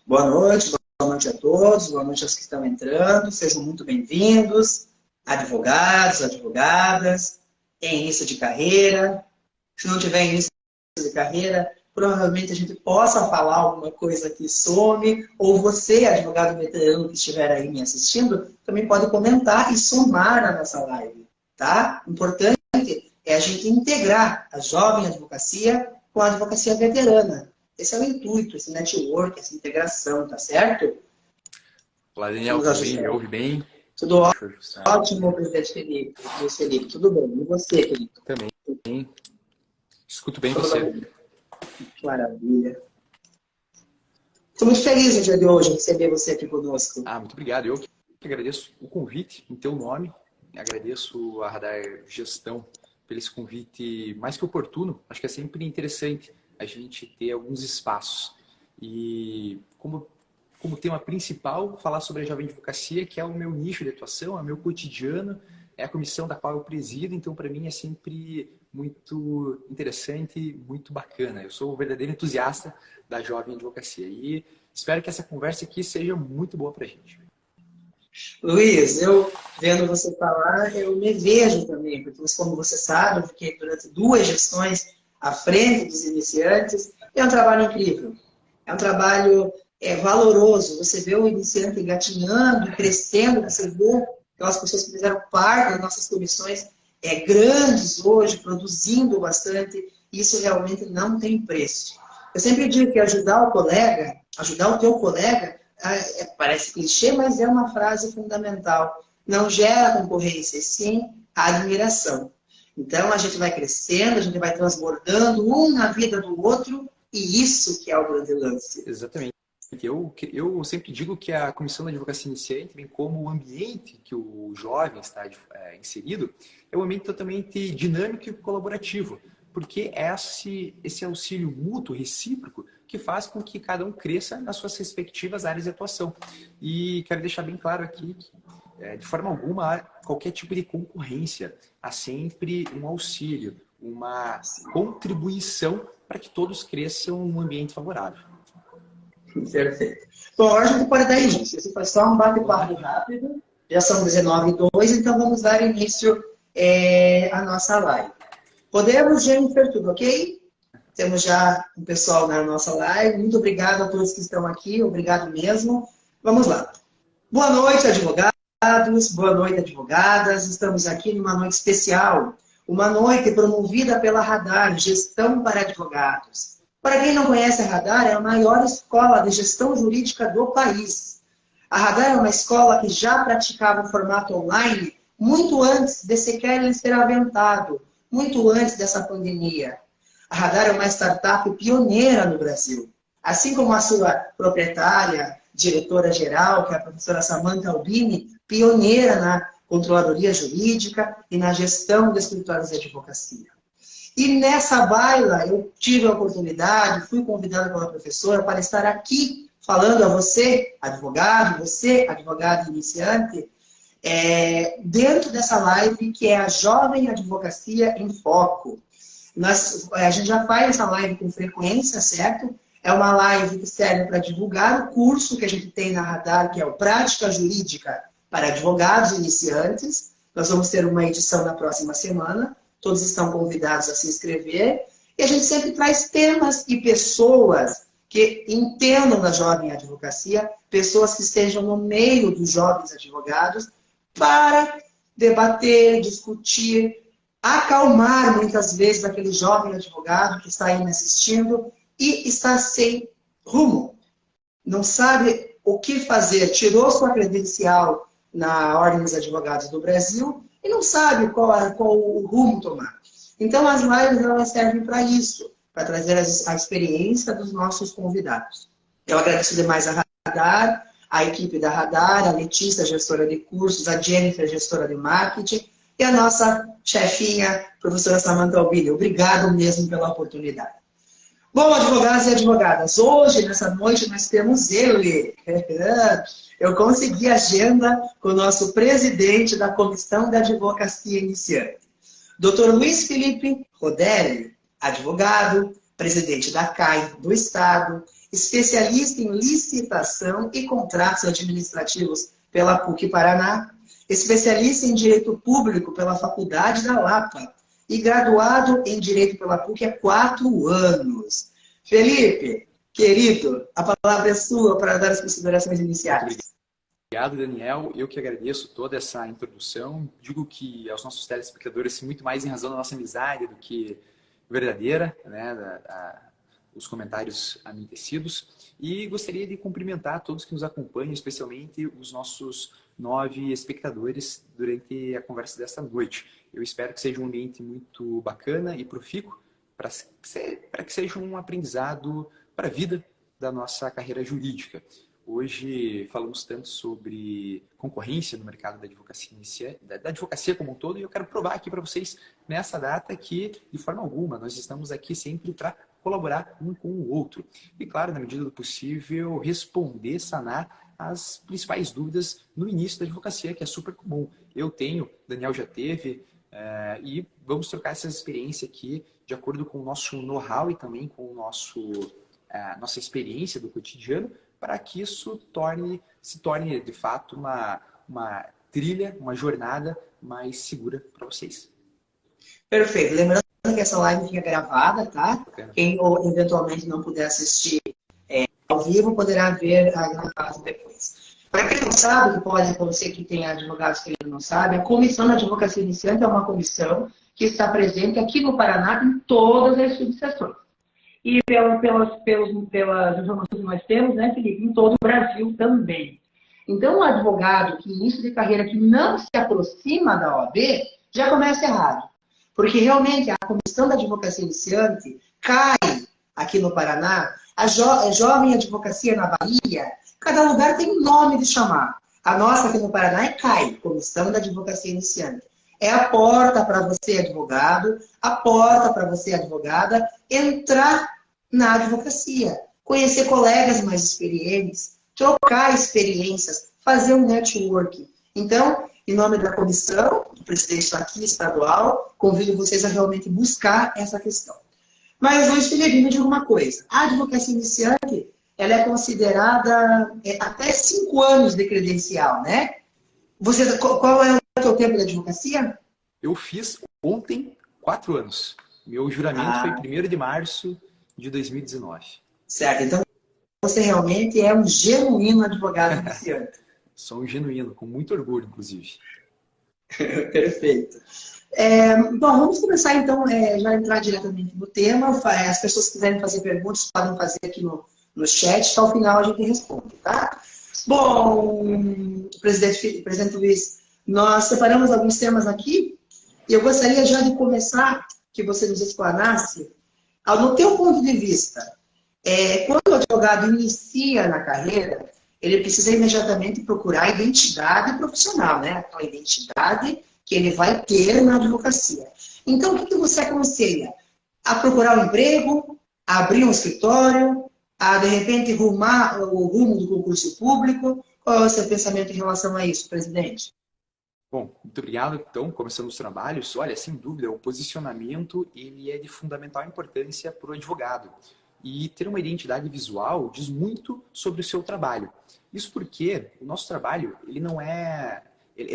boa noite a todos, boa noite aos que estão entrando, sejam muito bem-vindos, advogados, advogadas, em início de carreira. Se não tiver início de carreira, provavelmente a gente possa falar alguma coisa que some, ou você, advogado veterano que estiver aí me assistindo, também pode comentar e somar na nossa live, tá? Importante é a gente integrar a jovem advocacia com a advocacia veterana. Esse é o intuito, esse network, essa integração, tá certo? Olá, Daniel, tudo bem? Me ouve bem? Tudo ótimo, presidente Felipe. Luiz Felipe, tudo bem. E você, Felipe? Também. Escuto bem você. Maravilha. Estou muito feliz no dia de hoje em receber você aqui conosco. Muito obrigado. Eu que agradeço o convite em teu nome. Agradeço a Radar Gestão pelo esse convite mais que oportuno. Acho que é sempre interessante a gente ter alguns espaços. E como tema principal, falar sobre a jovem advocacia, que é o meu nicho de atuação, é o meu cotidiano, é a comissão da qual eu presido, então para mim é sempre muito interessante, muito bacana. Eu sou um verdadeiro entusiasta da jovem advocacia e espero que essa conversa aqui seja muito boa para a gente. Luiz, eu vendo você falar, eu me vejo também, porque como você sabe, eu fiquei durante 2 gestões à frente dos iniciantes. É um trabalho incrível, é um trabalho valoroso. Você vê o iniciante engatinhando, crescendo, você vê aquelas pessoas que fizeram parte das nossas comissões grandes hoje, produzindo bastante. Isso realmente não tem preço. Eu sempre digo que ajudar o colega, ajudar o teu colega, parece clichê, mas é uma frase fundamental. Não gera concorrência, sim a admiração. Então, a gente vai crescendo, a gente vai transbordando um na vida do outro, e isso que é o grande lance. Exatamente. Eu sempre digo que a Comissão da Advocacia Iniciante, bem como o ambiente que o jovem está inserido, é um ambiente totalmente dinâmico e colaborativo, porque é esse auxílio mútuo, recíproco, que faz com que cada um cresça nas suas respectivas áreas de atuação. E quero deixar bem claro aqui que, de forma alguma, há qualquer tipo de concorrência. Há sempre um auxílio, uma contribuição para que todos cresçam num ambiente favorável. Perfeito. Bom, agora a gente pode dar início. Esse foi só um bate-papo rápido. Já são 19h02, então vamos dar início à nossa live. Podemos, Jennifer, tudo ok? Temos já um pessoal na nossa live. Muito obrigado a todos que estão aqui. Obrigado mesmo. Vamos lá. Boa noite, advogados. Boa noite, advogadas. Estamos aqui numa noite especial. Uma noite promovida pela Radar, Gestão para Advogados. Para quem não conhece a Radar, é a maior escola de gestão jurídica do país. A Radar é uma escola que já praticava o formato online muito antes de sequer ser aventado, muito antes dessa pandemia. A Radar é uma startup pioneira no Brasil. Assim como a sua proprietária, diretora-geral, que é a professora Samantha Albini, pioneira na controladoria jurídica e na gestão de escritórios de advocacia. E nessa baila, eu tive a oportunidade, fui convidada pela professora para estar aqui falando a você, advogado iniciante, dentro dessa live que é a Jovem Advocacia em Foco. A gente já faz essa live com frequência, certo? É uma live que serve para divulgar o curso que a gente tem na Radar, que é o Prática Jurídica para Advogados Iniciantes. Nós vamos ter uma edição na próxima semana. Todos estão convidados a se inscrever. E a gente sempre traz temas e pessoas que entendam da jovem advocacia, pessoas que estejam no meio dos jovens advogados, para debater, discutir, acalmar muitas vezes aquele jovem advogado que está aí me assistindo e está sem rumo. Não sabe o que fazer, tirou sua credencial na Ordem dos Advogados do Brasil e não sabe qual o rumo tomar. Então, as lives elas servem para isso, para trazer a experiência dos nossos convidados. Eu agradeço demais a Radar, a equipe da Radar, a Letícia, gestora de cursos, a Jennifer, gestora de marketing, e a nossa chefinha, professora Samantha Albini. Obrigado mesmo pela oportunidade. Bom, advogados e advogadas, hoje, nessa noite, nós temos ele. Eu consegui agenda com o nosso presidente da Comissão da Advocacia Iniciante. Dr. Luiz Felipe Rodelli, advogado, presidente da CAI do Estado, especialista em licitação e contratos administrativos pela PUC Paraná, especialista em Direito Público pela Faculdade da Lapa e graduado em Direito pela PUC há 4 anos. Felipe, querido, a palavra é sua para dar as considerações iniciais. Obrigado, Daniel. Eu que agradeço toda essa introdução. Digo que aos nossos telespectadores, muito mais em razão da nossa amizade do que verdadeira, né, os comentários a mim tecidos. E gostaria de cumprimentar todos que nos acompanham, especialmente os nossos 9 espectadores durante a conversa desta noite. Eu espero que seja um ambiente muito bacana e profícuo para que seja um aprendizado para a vida da nossa carreira jurídica. Hoje falamos tanto sobre concorrência no mercado da advocacia, da advocacia como um todo, e eu quero provar aqui para vocês nessa data que, de forma alguma, nós estamos aqui sempre para colaborar um com o outro. E, claro, na medida do possível, responder, sanar as principais dúvidas no início da advocacia, que é super comum. Eu tenho, Daniel já teve, e vamos trocar essa experiência aqui de acordo com o nosso know-how e também com o nossa experiência do cotidiano, para que isso se torne, de fato, uma trilha, uma jornada mais segura para vocês. Perfeito. Lembrando que essa live fica gravada, tá? Quem eventualmente não puder assistir ao vivo, poderá ver a gravação depois. Para quem não sabe, que pode acontecer que tem advogados que ainda não sabem, a Comissão de Advocacia Iniciante é uma comissão que está presente aqui no Paraná em todas as subseções. E pelas informações que nós temos, né, Felipe, em todo o Brasil também. Então, o advogado que início de carreira que não se aproxima da OAB, já começa errado. Porque realmente a Comissão da Advocacia Iniciante cai aqui no Paraná, a Jovem Advocacia na Bahia, cada lugar tem um nome de chamar. A nossa aqui no Paraná é CAI, Comissão da Advocacia Iniciante. É a porta para você, advogado, a porta para você, advogada, entrar na advocacia, conhecer colegas mais experientes, trocar experiências, fazer um networking. Então, em nome da comissão, o presidente está aqui, estadual, convido vocês a realmente buscar essa questão. Mas, Luiz Felipe, me diga uma coisa. A advocacia iniciante, ela é considerada até 5 anos de credencial, né? Qual é o seu tempo de advocacia? Eu fiz ontem 4 anos. Meu juramento foi 1º de março de 2019. Certo. Então, você realmente é um genuíno advogado iniciante. Sou um genuíno, com muito orgulho, inclusive. Perfeito. Bom, vamos começar então, já entrar diretamente no tema. As pessoas que quiserem fazer perguntas, podem fazer aqui no chat, ao final a gente responde, tá? Bom, presidente Luiz, nós separamos alguns temas aqui e eu gostaria já de começar, que você nos explanasse, no teu ponto de vista, quando o advogado inicia na carreira, ele precisa imediatamente procurar a identidade profissional, né? A identidade que ele vai ter na advocacia. Então, o que você aconselha? A procurar um emprego, a abrir um escritório, a, de repente, rumar o rumo do concurso público? Qual é o seu pensamento em relação a isso, presidente? Bom, muito obrigado. Então, começando os trabalhos, olha, sem dúvida, o posicionamento ele é de fundamental importância para o advogado. E ter uma identidade visual diz muito sobre o seu trabalho. Isso porque o nosso trabalho ele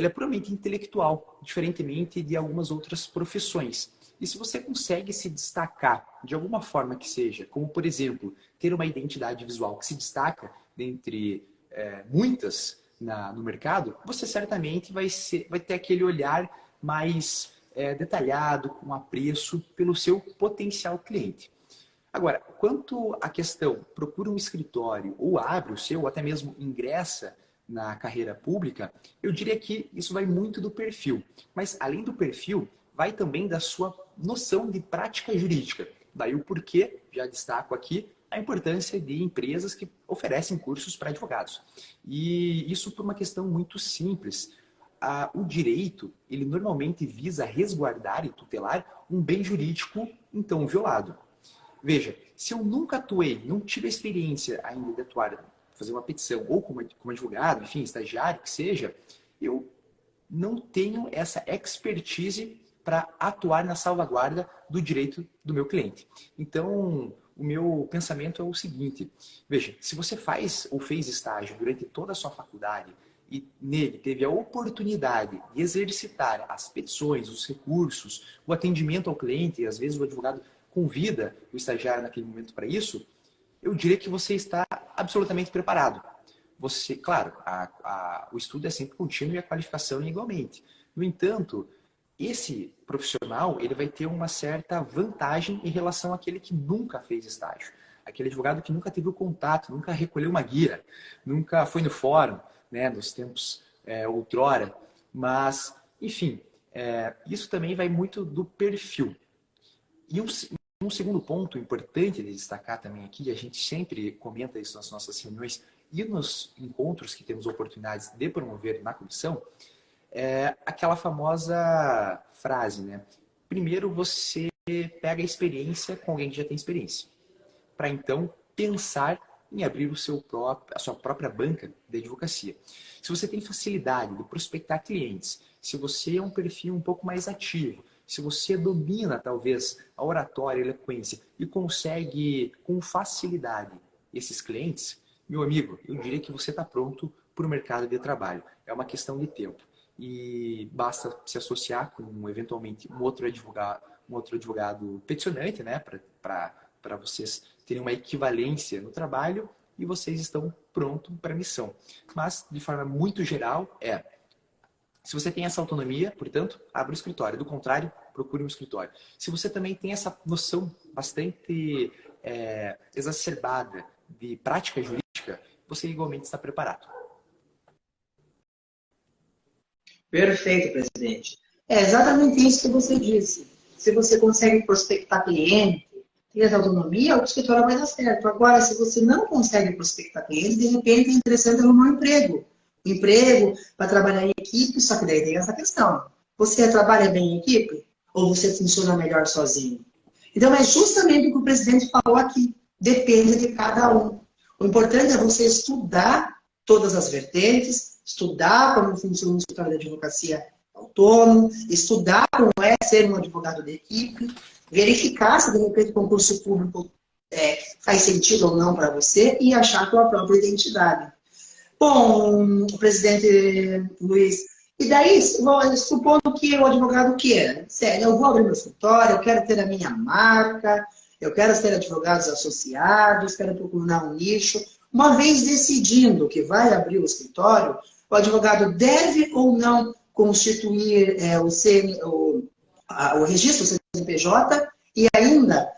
é puramente intelectual, diferentemente de algumas outras profissões. E se você consegue se destacar de alguma forma que seja, como por exemplo, ter uma identidade visual que se destaca dentre muitas no mercado, você certamente vai ter aquele olhar mais detalhado, com apreço pelo seu potencial cliente. Agora, quanto à questão, procura um escritório ou abre o seu, ou até mesmo ingressa na carreira pública, eu diria que isso vai muito do perfil. Mas, além do perfil, vai também da sua noção de prática jurídica. Daí o porquê, já destaco aqui, a importância de empresas que oferecem cursos para advogados. E isso por uma questão muito simples. O direito, ele normalmente visa resguardar e tutelar um bem jurídico, então, violado. Veja, se eu nunca atuei, não tive a experiência ainda de atuar, fazer uma petição, ou como advogado, enfim, estagiário, que seja, eu não tenho essa expertise para atuar na salvaguarda do direito do meu cliente. Então, o meu pensamento é o seguinte. Veja, se você faz ou fez estágio durante toda a sua faculdade e nele teve a oportunidade de exercitar as petições, os recursos, o atendimento ao cliente, e às vezes o advogado convida o estagiário naquele momento para isso, eu diria que você está absolutamente preparado. Você, claro, o estudo é sempre contínuo e a qualificação é igualmente. No entanto, esse profissional ele vai ter uma certa vantagem em relação àquele que nunca fez estágio. Aquele advogado que nunca teve o contato, nunca recolheu uma guia, nunca foi no fórum, né, nos tempos outrora. Mas, enfim, isso também vai muito do perfil. E um segundo ponto importante de destacar também aqui, a gente sempre comenta isso nas nossas reuniões e nos encontros que temos oportunidades de promover na comissão, é aquela famosa frase, né? Primeiro você pega a experiência com alguém que já tem experiência, para então pensar em abrir a sua própria banca de advocacia. Se você tem facilidade de prospectar clientes, se você é um perfil um pouco mais ativo, se você domina talvez a oratória, a eloquência e consegue com facilidade esses clientes, meu amigo, eu diria que você está pronto para o mercado de trabalho. É uma questão de tempo. E basta se associar com, eventualmente, um outro advogado peticionante, né, para vocês terem uma equivalência no trabalho e vocês estão prontos para a missão. Mas, de forma muito geral, se você tem essa autonomia, portanto, abra o escritório. Do contrário, procure um escritório. Se você também tem essa noção bastante exacerbada de prática jurídica, você igualmente está preparado. Perfeito, presidente. É exatamente isso que você disse. Se você consegue prospectar cliente, tem essa autonomia, o escritório vai dar certo. Agora, se você não consegue prospectar cliente, de repente é interessante arrumar um emprego. Um emprego para trabalhar em equipe, só que daí tem essa questão. Você trabalha bem em equipe? Ou você funciona melhor sozinho? Então, é justamente o que o presidente falou aqui. Depende de cada um. O importante é você estudar todas as vertentes, estudar como funciona o escritório de advocacia autônomo, estudar como é ser um advogado de equipe, verificar se de repente o concurso público faz sentido ou não para você e achar a sua própria identidade. Bom, presidente Luiz, e daí, supondo que o advogado queira, sério, eu vou abrir meu escritório, eu quero ter a minha marca, eu quero ser advogados associados, quero procurar um nicho. Uma vez decidindo que vai abrir o escritório, o advogado deve ou não constituir o registro CNPJ e ainda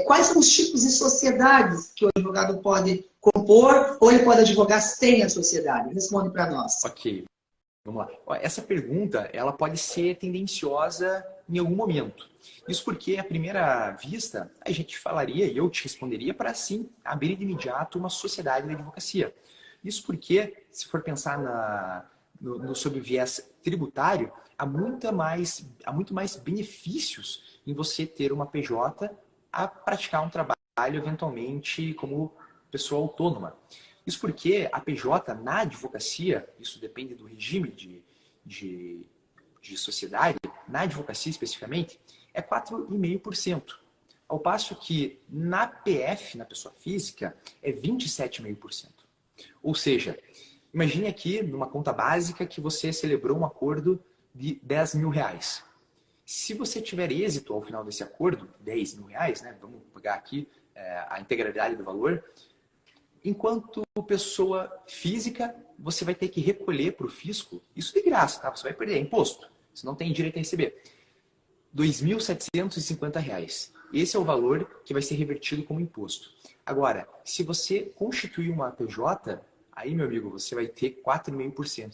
quais são os tipos de sociedades que o advogado pode compor ou ele pode advogar sem a sociedade? Responde para nós. Ok, vamos lá. Essa pergunta ela pode ser tendenciosa em algum momento. Isso porque, à primeira vista, a gente falaria, e eu te responderia, para sim abrir de imediato uma sociedade de advocacia. Isso porque, se for pensar sob o viés tributário, há muito mais benefícios em você ter uma PJ a praticar um trabalho, eventualmente, como pessoa autônoma. Isso porque a PJ na advocacia, isso depende do regime de sociedade, na advocacia especificamente, é 4,5%. Ao passo que na PF, na pessoa física, é 27,5%. Ou seja, imagine aqui, numa conta básica, que você celebrou um acordo de R$10.000. Se você tiver êxito ao final desse acordo, R$10.000, né? Vamos pegar aqui a integralidade do valor, enquanto pessoa física, você vai ter que recolher para o fisco, isso de graça, tá? Você vai perder, é imposto. Você não tem direito a receber. R$2.750. Esse é o valor que vai ser revertido como imposto. Agora, se você constituir uma PJ, aí, meu amigo, você vai ter 4,5%.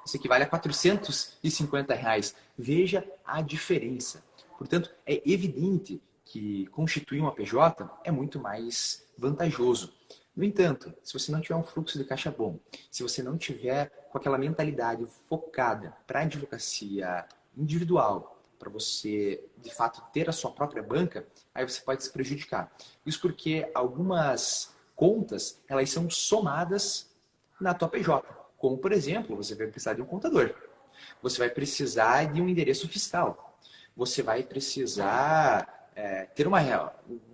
Isso equivale a R$450. Veja a diferença. Portanto, é evidente que constituir uma PJ é muito mais vantajoso. No entanto, se você não tiver um fluxo de caixa bom, se você não tiver com aquela mentalidade focada para a advocacia individual, para você, de fato, ter a sua própria banca, aí você pode se prejudicar. Isso porque algumas contas, elas são somadas na tua PJ. Como, por exemplo, você vai precisar de um contador. Você vai precisar de um endereço fiscal. Você vai precisar ter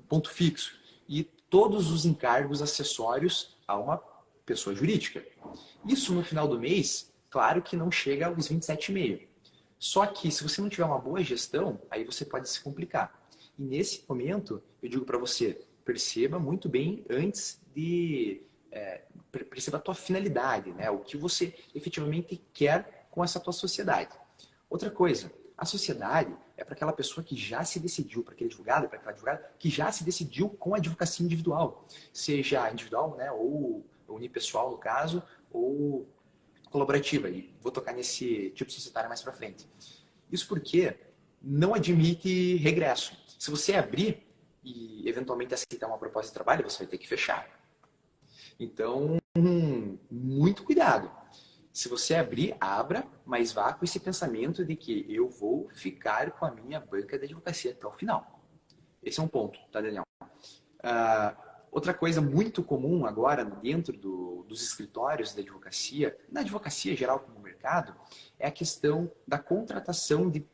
ponto fixo. E todos os encargos acessórios a uma pessoa jurídica. Isso no final do mês, claro que não chega aos 27,5. Só que se você não tiver uma boa gestão, aí você pode se complicar. E nesse momento, eu digo para você, perceba muito bem antes de... perceba a tua finalidade, né? O que você efetivamente quer com essa tua sociedade. Outra coisa, a sociedade é para aquela pessoa que já se decidiu, para aquele advogado, para aquela advogada, que já se decidiu com a advocacia individual. Seja individual, né? Ou unipessoal, no caso, ou colaborativa. E vou tocar nesse tipo societário mais para frente. Isso porque não admite regresso. Se você abrir e eventualmente aceitar uma proposta de trabalho, você vai ter que fechar. Então, muito cuidado. Se você abrir, abra, mas vá com esse pensamento de que eu vou ficar com a minha banca de advocacia até o final. Esse é um ponto, tá, Daniel? Outra coisa muito comum agora dentro dos escritórios da advocacia, na advocacia geral como no mercado, é a questão da contratação de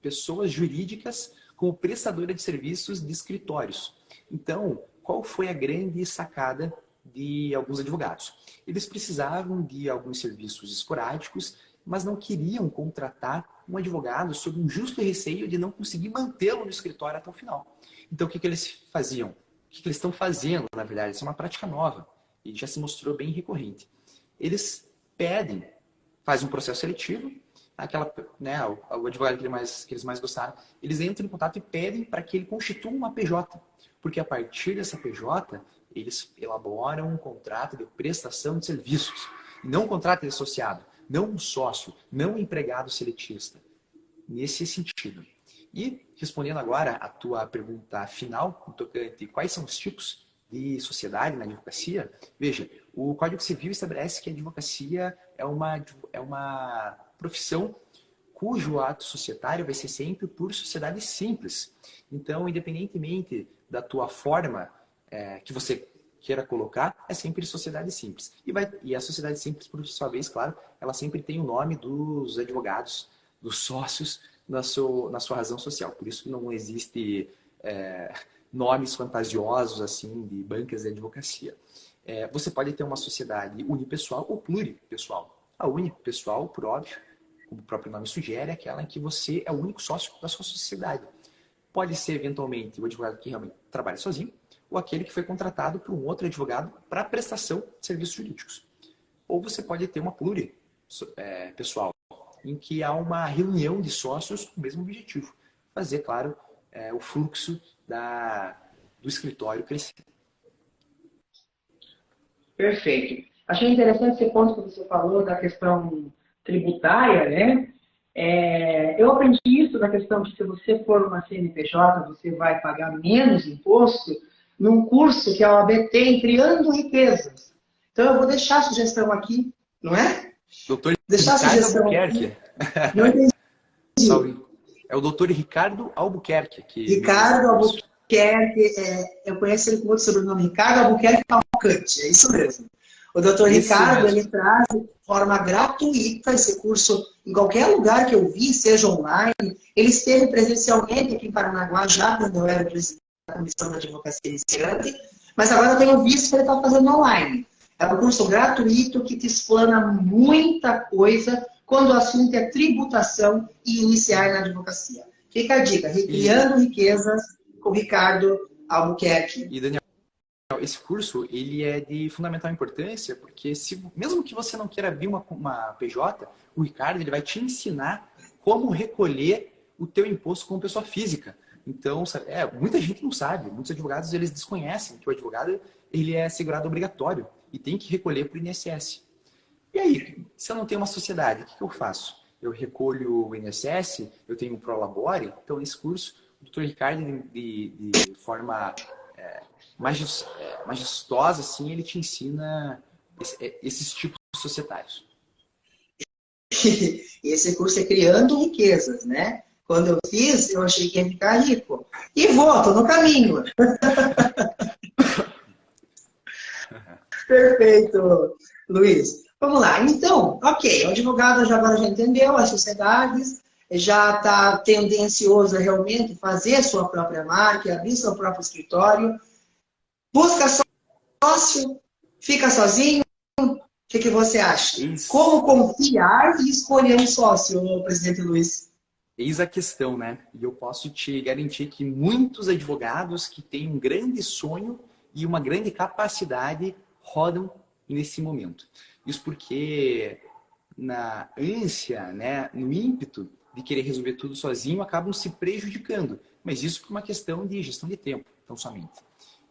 pessoas jurídicas como prestadora de serviços de escritórios. Então, qual foi a grande sacada de alguns advogados? Eles precisavam de alguns serviços esporádicos, mas não queriam contratar um advogado sob um justo receio de não conseguir mantê-lo no escritório até o final. Então, o que eles faziam? O que eles estão fazendo, na verdade? Isso é uma prática nova e já se mostrou bem recorrente. Eles pedem, fazem um processo seletivo, o advogado que eles mais gostaram, eles entram em contato e pedem para que ele constitua uma PJ, porque a partir dessa PJ, eles elaboram um contrato de prestação de serviços, não um contrato de associado, não um sócio, não um empregado seletista, nesse sentido. E, respondendo agora a tua pergunta final, no tocante quais são os tipos de sociedade na advocacia, veja, o Código Civil estabelece que a advocacia é uma profissão cujo ato societário vai ser sempre por sociedade simples. Então, independentemente da tua forma que você queira colocar, é sempre sociedade simples. E a sociedade simples, por sua vez, claro, ela sempre tem o nome dos advogados, dos sócios, na sua razão social. Por isso não existe nomes fantasiosos assim de bancas de advocacia. Você pode ter uma sociedade unipessoal ou pluripessoal. A unipessoal, por óbvio, como o próprio nome sugere, é aquela em que você é o único sócio da sua sociedade. Pode ser, eventualmente, o advogado que realmente trabalha sozinho, ou aquele que foi contratado por um outro advogado para prestação de serviços jurídicos. Ou você pode ter uma pluripessoal, em que há uma reunião de sócios com o mesmo objetivo. Fazer, claro, o fluxo do escritório crescer. Perfeito. Achei interessante esse ponto que você falou da questão tributária, né? Eu aprendi isso da questão de se você for uma CNPJ, você vai pagar menos imposto num curso que a OAB tem, Criando Riquezas. Então, eu vou deixar a sugestão aqui, não é? Doutor deixar Ricardo a sugestão Albuquerque. Aqui. Não entendi. É o doutor Ricardo Albuquerque. Ricardo Albuquerque, eu conheço ele com outro sobrenome, Ricardo Albuquerque Cavalcante, é isso mesmo. O doutor Ricardo, ele traz de forma gratuita esse curso em qualquer lugar que eu vi, seja online. Ele esteve presencialmente aqui em Paranaguá já quando eu era presidente da Comissão da Advocacia Iniciante, mas agora eu tenho visto que ele está fazendo online. É um curso gratuito que te explana muita coisa quando o assunto é tributação e iniciar na advocacia. Fica a dica, Criando Riquezas com Ricardo Albuquerque. E Daniel, esse curso ele é de fundamental importância, porque mesmo que você não queira abrir uma PJ, o Ricardo ele vai te ensinar como recolher o teu imposto como pessoa física. Então, muita gente não sabe, muitos advogados eles desconhecem que o advogado ele é segurado obrigatório e tem que recolher para o INSS. E aí, se eu não tenho uma sociedade, o que eu faço? Eu recolho o INSS, eu tenho um Prolabore, então nesse curso, o Dr. Ricardo, de forma majestosa, assim, ele te ensina esses tipos societários. E esse curso é Criando Riquezas, né? Quando eu fiz, eu achei que ia ficar rico. E tô no caminho. Perfeito, Luiz. Vamos lá. Então, ok, o advogado agora já entendeu as sociedades. já está tendencioso a realmente fazer a sua própria marca, abrir seu próprio escritório, busca sócio, fica sozinho. O que você acha? Eis, Como confiar e escolher um sócio, presidente Luiz? eis a questão, né? E eu posso te garantir que muitos advogados que têm um grande sonho e uma grande capacidade rodam nesse momento. Isso porque na ânsia, né, no ímpeto de querer resolver tudo sozinho, acabam se prejudicando. Mas isso por uma questão de gestão de tempo, tão somente.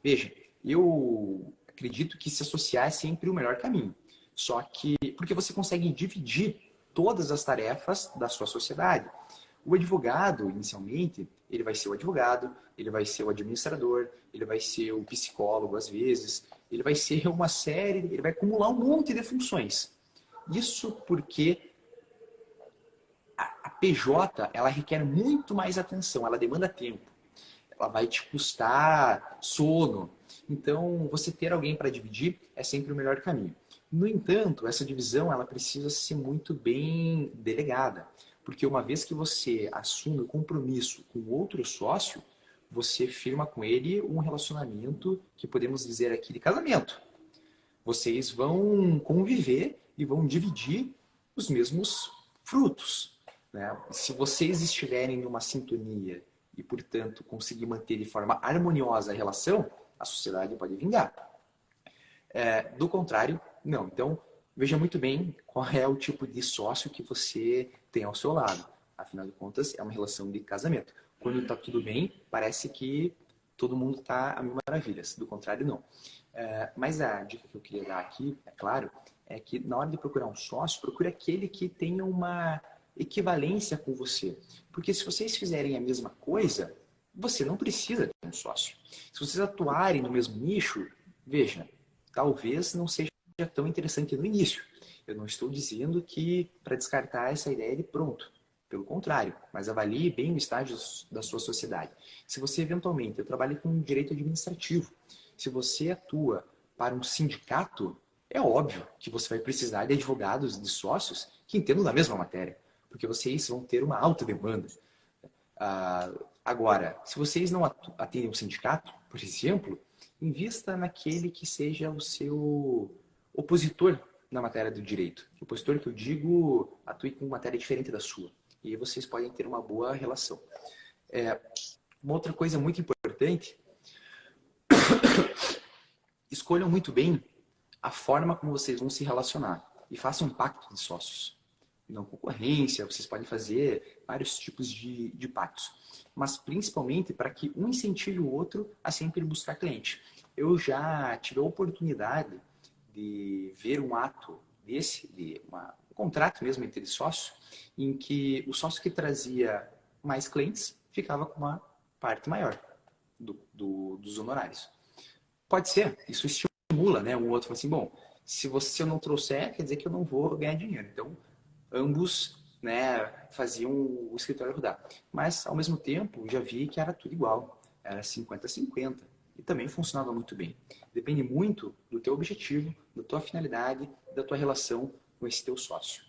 Veja, eu acredito que se associar é sempre o melhor caminho. Só que, porque você consegue dividir todas as tarefas da sua sociedade. O advogado, inicialmente, ele vai ser o advogado, ele vai ser o administrador, ele vai ser o psicólogo, às vezes, ele vai ser uma série, ele vai acumular um monte de funções. Isso porque a PJ, ela requer muito mais atenção, ela demanda tempo. Ela vai te custar sono. Então, você ter alguém para dividir é sempre o melhor caminho. No entanto, essa divisão ela precisa ser muito bem delegada. Porque uma vez que você assume o compromisso com outro sócio, você firma com ele um relacionamento que podemos dizer aqui de casamento. Vocês vão conviver e vão dividir os mesmos frutos, né? Se vocês estiverem numa sintonia e, portanto, conseguir manter de forma harmoniosa a relação, a sociedade pode vingar. Do contrário, não. Então, veja muito bem qual é o tipo de sócio que você tem ao seu lado. Afinal de contas, é uma relação de casamento. Quando está tudo bem, parece que todo mundo está a mil maravilhas. Do contrário, não. Mas a dica que eu queria dar aqui, é claro, é que na hora de procurar um sócio, procure aquele que tenha uma equivalência com você. Porque se vocês fizerem a mesma coisa, você não precisa de um sócio. Se vocês atuarem no mesmo nicho, veja, talvez não seja tão interessante no início. Eu não estou dizendo que para descartar essa ideia de pronto. Pelo contrário, mas avalie bem o estágio da sua sociedade. Se você eventualmente, eu trabalho com direito administrativo, se você atua para um sindicato, é óbvio que você vai precisar de advogados, de sócios que entendam da mesma matéria, porque vocês vão ter uma alta demanda. Agora, se vocês não atendem um sindicato, por exemplo, invista naquele que seja o seu opositor na matéria do direito. O opositor que eu digo atue com matéria diferente da sua. E aí vocês podem ter uma boa relação. Uma outra coisa muito importante, escolham muito bem a forma como vocês vão se relacionar e façam um pacto de sócios. Não concorrência, vocês podem fazer vários tipos de pactos. Mas principalmente para que um incentive o outro a sempre buscar cliente. Eu já tive a oportunidade de ver um ato desse, um contrato mesmo entre sócios, em que o sócio que trazia mais clientes ficava com uma parte maior dos honorários. Pode ser, isso estimula, né? Um outro fala assim, bom, se eu não trouxer, quer dizer que eu não vou ganhar dinheiro. Então, ambos, né, faziam o escritório rodar. Mas, ao mesmo tempo, já vi que era tudo igual. Era 50-50. E também funcionava muito bem. Depende muito do teu objetivo, da tua finalidade, da tua relação com esse teu sócio.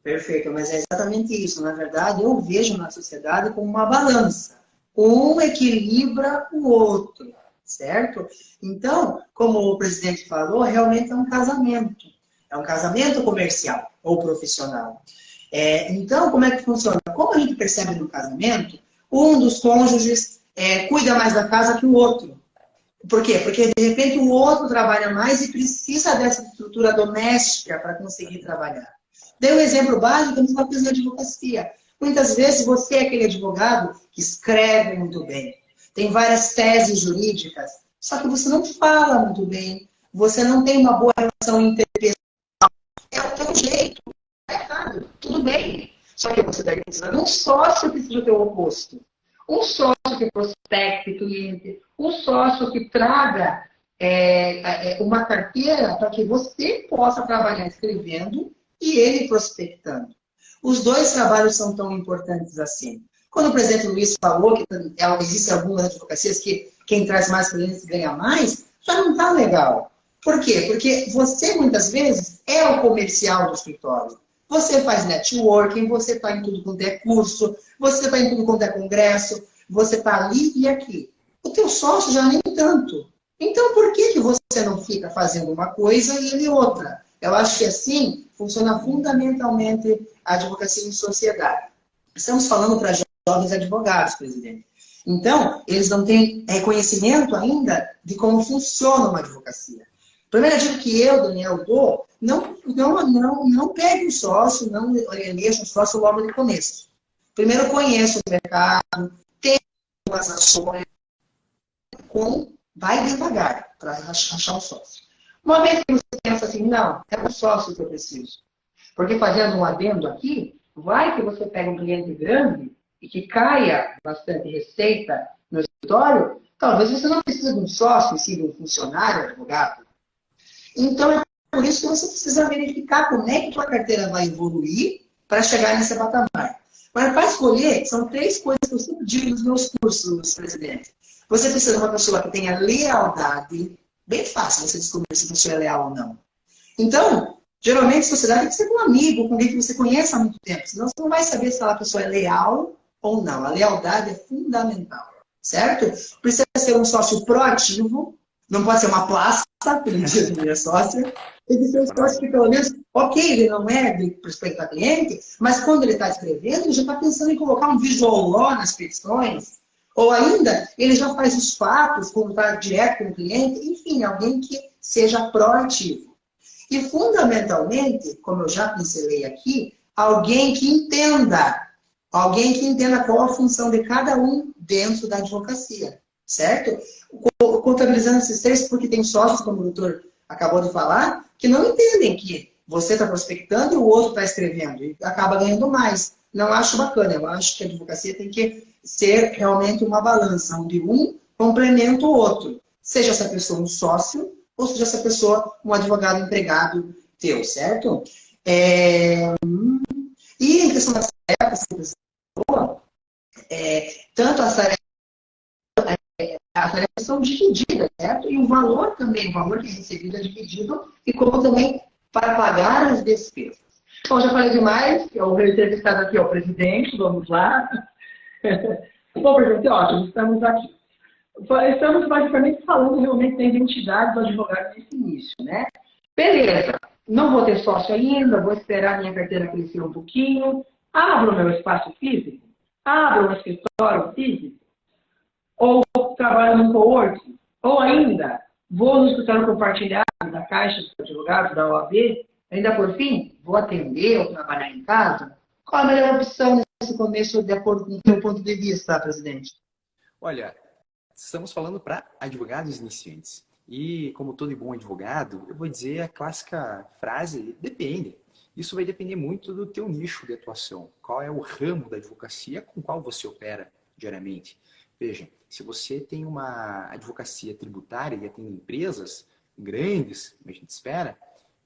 Perfeito, mas é exatamente isso. Na verdade, eu vejo na sociedade como uma balança. Um equilibra o outro, certo? Então, como o presidente falou, realmente é um casamento. É um casamento comercial ou profissional. Então, como é que funciona? Como a gente percebe no casamento, um dos cônjuges cuida mais da casa que o outro. Por quê? Porque, de repente, o outro trabalha mais e precisa dessa estrutura doméstica para conseguir trabalhar. Dei um exemplo básico, temos uma coisa na advocacia. Muitas vezes você é aquele advogado que escreve muito bem, tem várias teses jurídicas, só que você não fala muito bem, você não tem uma boa relação interpessoal. É o teu jeito, é errado, tudo bem. Só que você está precisando de um sócio que seja o teu oposto. Um sócio que prospecte cliente, um sócio que traga uma carteira para que você possa trabalhar escrevendo e ele prospectando. Os dois trabalhos são tão importantes assim. Quando o presidente Luiz falou que existem algumas advocacias que quem traz mais clientes ganha mais, já não está legal. Por quê? Porque você, muitas vezes, é o comercial do escritório. Você faz networking, você está em tudo quanto é curso, você está em tudo quanto é congresso, você está ali e aqui. O teu sócio já nem tanto. Então, por que que você não fica fazendo uma coisa e ele outra? Eu acho que assim funciona fundamentalmente a advocacia em sociedade. Estamos falando para jovens advogados, presidente. Então, eles não têm reconhecimento ainda de como funciona uma advocacia. Primeira dica que eu, Daniel, dou, não pegue um sócio, não eleja um sócio logo de começo. Primeiro conheça o mercado, tenha umas ações, vai devagar para achar um sócio. Uma vez que você pensa assim, não, é um sócio que eu preciso. Porque fazendo um adendo aqui, vai que você pega um cliente grande e que caia bastante receita no escritório, talvez você não precise de um sócio, sim de um funcionário, advogado. Então, é por isso que você precisa verificar como é que a sua carteira vai evoluir para chegar nesse patamar. Mas para escolher, são 3 coisas que eu sempre digo nos meus cursos, presidente. Você precisa de uma pessoa que tenha lealdade. Bem fácil você descobrir se você é leal ou não. Então, geralmente, sociedade tem que ser com um amigo, com alguém que você conhece há muito tempo. Senão você não vai saber se a pessoa é leal ou não. A lealdade é fundamental, certo? Precisa ser um sócio proativo. Não pode ser uma plasta, como diz a minha sócia. Tem que ser um sócio que, pelo menos, ok, ele não é de prospectar cliente, mas quando ele está escrevendo, ele já está pensando em colocar um visual law nas petições. Ou ainda, ele já faz os fatos, contar direto com o cliente. Enfim, alguém que seja proativo. E, fundamentalmente, como eu já pincelei aqui, alguém que entenda qual a função de cada um dentro da advocacia, certo? Contabilizando esses 3, porque tem sócios, como o doutor acabou de falar, que não entendem que você está prospectando e o outro está escrevendo, e acaba ganhando mais. Não acho bacana, eu acho que a advocacia tem que ser realmente uma balança, onde um complementa o outro. Seja essa pessoa um sócio, ou seja essa pessoa um advogado empregado teu, certo? E em questão das tarefas, tanto as tarefas são divididas, certo? E o valor também, o valor que é recebido é dividido, e como também para pagar as despesas. Bom, já falei demais, o entrevistado aqui é o presidente, vamos lá. Bom, presidente, ótimo, estamos aqui. Estamos basicamente falando realmente da identidade do advogado nesse início, né? Beleza, não vou ter sócio ainda, vou esperar minha carteira crescer um pouquinho, abro o meu espaço físico, abro um escritório físico, ou trabalho no coworking, ou ainda vou no escritório compartilhado da Caixa dos Advogados, da OAB, ainda por fim, vou atender ou trabalhar em casa. Qual a melhor opção nesse começo, de acordo com o seu ponto de vista, presidente? Olha, estamos falando para advogados iniciantes. E, como todo bom advogado, eu vou dizer a clássica frase, depende. Isso vai depender muito do teu nicho de atuação. Qual é o ramo da advocacia com qual você opera diariamente. Veja, se você tem uma advocacia tributária e atende empresas grandes, como a gente espera,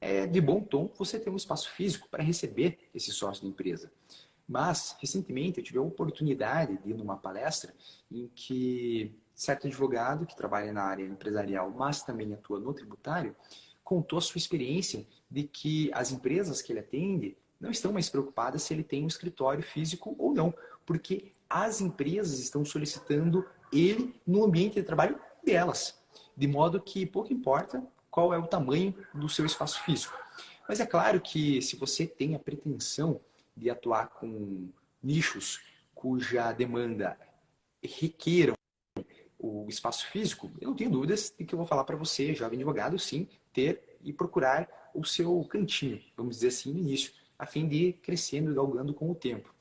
é de bom tom você ter um espaço físico para receber esse sócio da empresa. Mas, recentemente, eu tive a oportunidade de ir numa palestra em que certo advogado que trabalha na área empresarial, mas também atua no tributário, contou a sua experiência de que as empresas que ele atende não estão mais preocupadas se ele tem um escritório físico ou não, porque as empresas estão solicitando ele no ambiente de trabalho delas, de modo que pouco importa qual é o tamanho do seu espaço físico. Mas é claro que se você tem a pretensão de atuar com nichos cuja demanda requeram o espaço físico, eu não tenho dúvidas de que eu vou falar para você, jovem advogado, sim, ter e procurar o seu cantinho, vamos dizer assim, no início, a fim de ir crescendo e galgando com o tempo.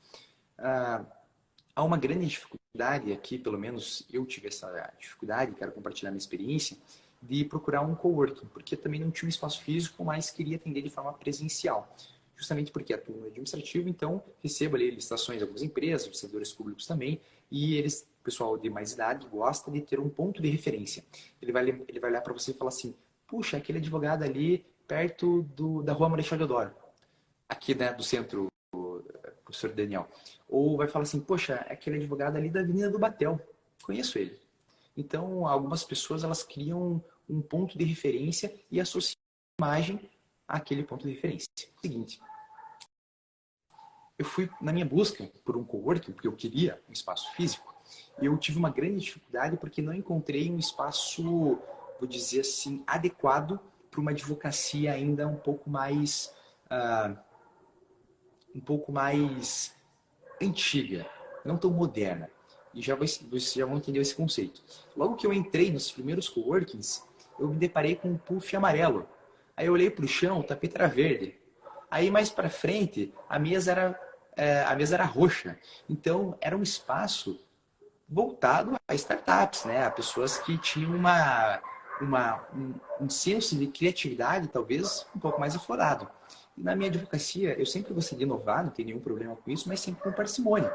Há uma grande dificuldade aqui, pelo menos eu tive essa dificuldade, quero compartilhar minha experiência, de procurar um coworking, porque também não tinha um espaço físico, mas queria atender de forma presencial. Justamente porque atuo no administrativo, então recebo ali licitações de algumas empresas, de servidores públicos também, e eles, o pessoal de mais idade, gosta de ter um ponto de referência. Ele vai olhar para você e falar assim, puxa, aquele advogado ali perto da Rua Marechal Deodoro, aqui, né, do centro, professor Daniel. Ou vai falar assim, poxa, aquele advogado ali da Avenida do Batel, conheço ele. Então, algumas pessoas, elas criam um ponto de referência e associam a imagem àquele ponto de referência. Seguinte, eu fui na minha busca por um coworking, porque eu queria um espaço físico, e eu tive uma grande dificuldade porque não encontrei um espaço, vou dizer assim, adequado para uma advocacia ainda um pouco mais antiga, não tão moderna. E vocês já vão entender esse conceito. Logo que eu entrei nos primeiros coworkings, eu me deparei com um puff amarelo. Aí eu olhei para o chão, o tapete era verde. Aí mais para frente, a mesa era roxa. Então era um espaço voltado a startups, né? A pessoas que tinham um senso de criatividade talvez um pouco mais aflorado. E na minha advocacia, eu sempre gostei de inovar, não tem nenhum problema com isso, mas sempre com parcimônia.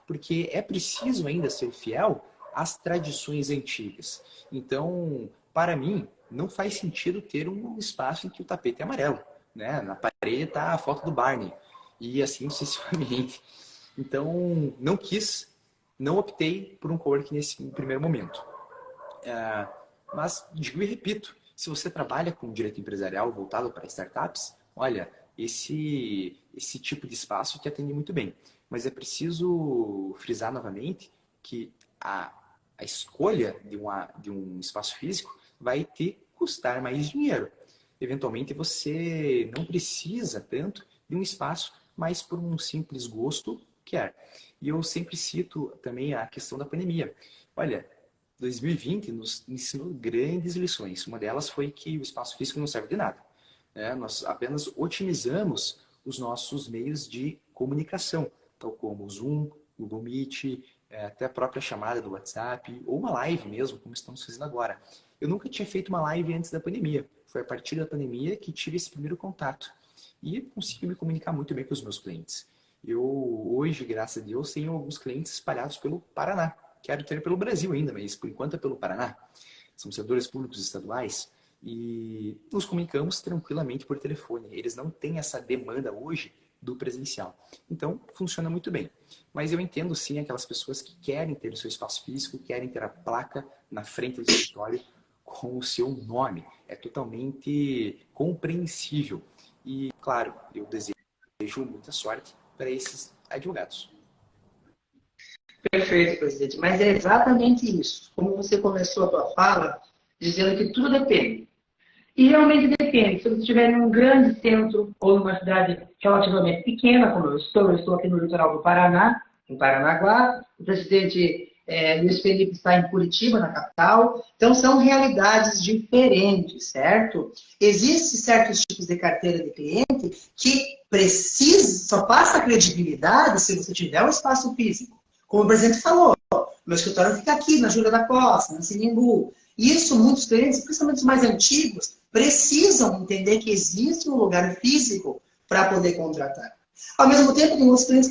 Porque é preciso ainda ser fiel às tradições antigas. Então, para mim, não faz sentido ter um espaço em que o tapete é amarelo. Né? Na parede está a foto do Barney. E assim sucessivamente. Então, não optei por um coworking nesse primeiro momento. Mas digo e repito, se você trabalha com direito empresarial voltado para startups, olha, esse tipo de espaço te atende muito bem. Mas é preciso frisar novamente que a escolha de um espaço físico vai te custar mais dinheiro. Eventualmente você não precisa tanto de um espaço, mas por um simples gosto quer. E eu sempre cito também a questão da pandemia. Olha, 2020 nos ensinou grandes lições. Uma delas foi que o espaço físico não serve de nada. Né? Nós apenas otimizamos os nossos meios de comunicação, tal como o Zoom, o Google Meet, até a própria chamada do WhatsApp, ou uma live mesmo, como estamos fazendo agora. Eu nunca tinha feito uma live antes da pandemia. Foi a partir da pandemia que tive esse primeiro contato. E consegui me comunicar muito bem com os meus clientes. Eu, hoje, graças a Deus, tenho alguns clientes espalhados pelo Paraná. Quero ter pelo Brasil ainda, mas por enquanto é pelo Paraná. São servidores públicos estaduais e nos comunicamos tranquilamente por telefone. Eles não têm essa demanda hoje do presencial. Então, funciona muito bem. Mas eu entendo, sim, aquelas pessoas que querem ter o seu espaço físico, querem ter a placa na frente do escritório com o seu nome. É totalmente compreensível. E, claro, eu desejo muita sorte para esses advogados. Perfeito, presidente. Mas é exatamente isso. Como você começou a sua fala, dizendo que tudo depende. E realmente depende. Se você estiver em um grande centro ou numa cidade relativamente pequena, como eu estou aqui no litoral do Paraná, em Paranaguá, o presidente Luiz Felipe está em Curitiba, na capital. Então, são realidades diferentes, certo? Existem certos tipos de carteira de cliente que só passa credibilidade se você tiver um espaço físico. Como o presidente falou, meu escritório fica aqui, na Júlia da Costa, na Sinimbu. Isso, muitos clientes, principalmente os mais antigos, precisam entender que existe um lugar físico para poder contratar. Ao mesmo tempo, tem outros clientes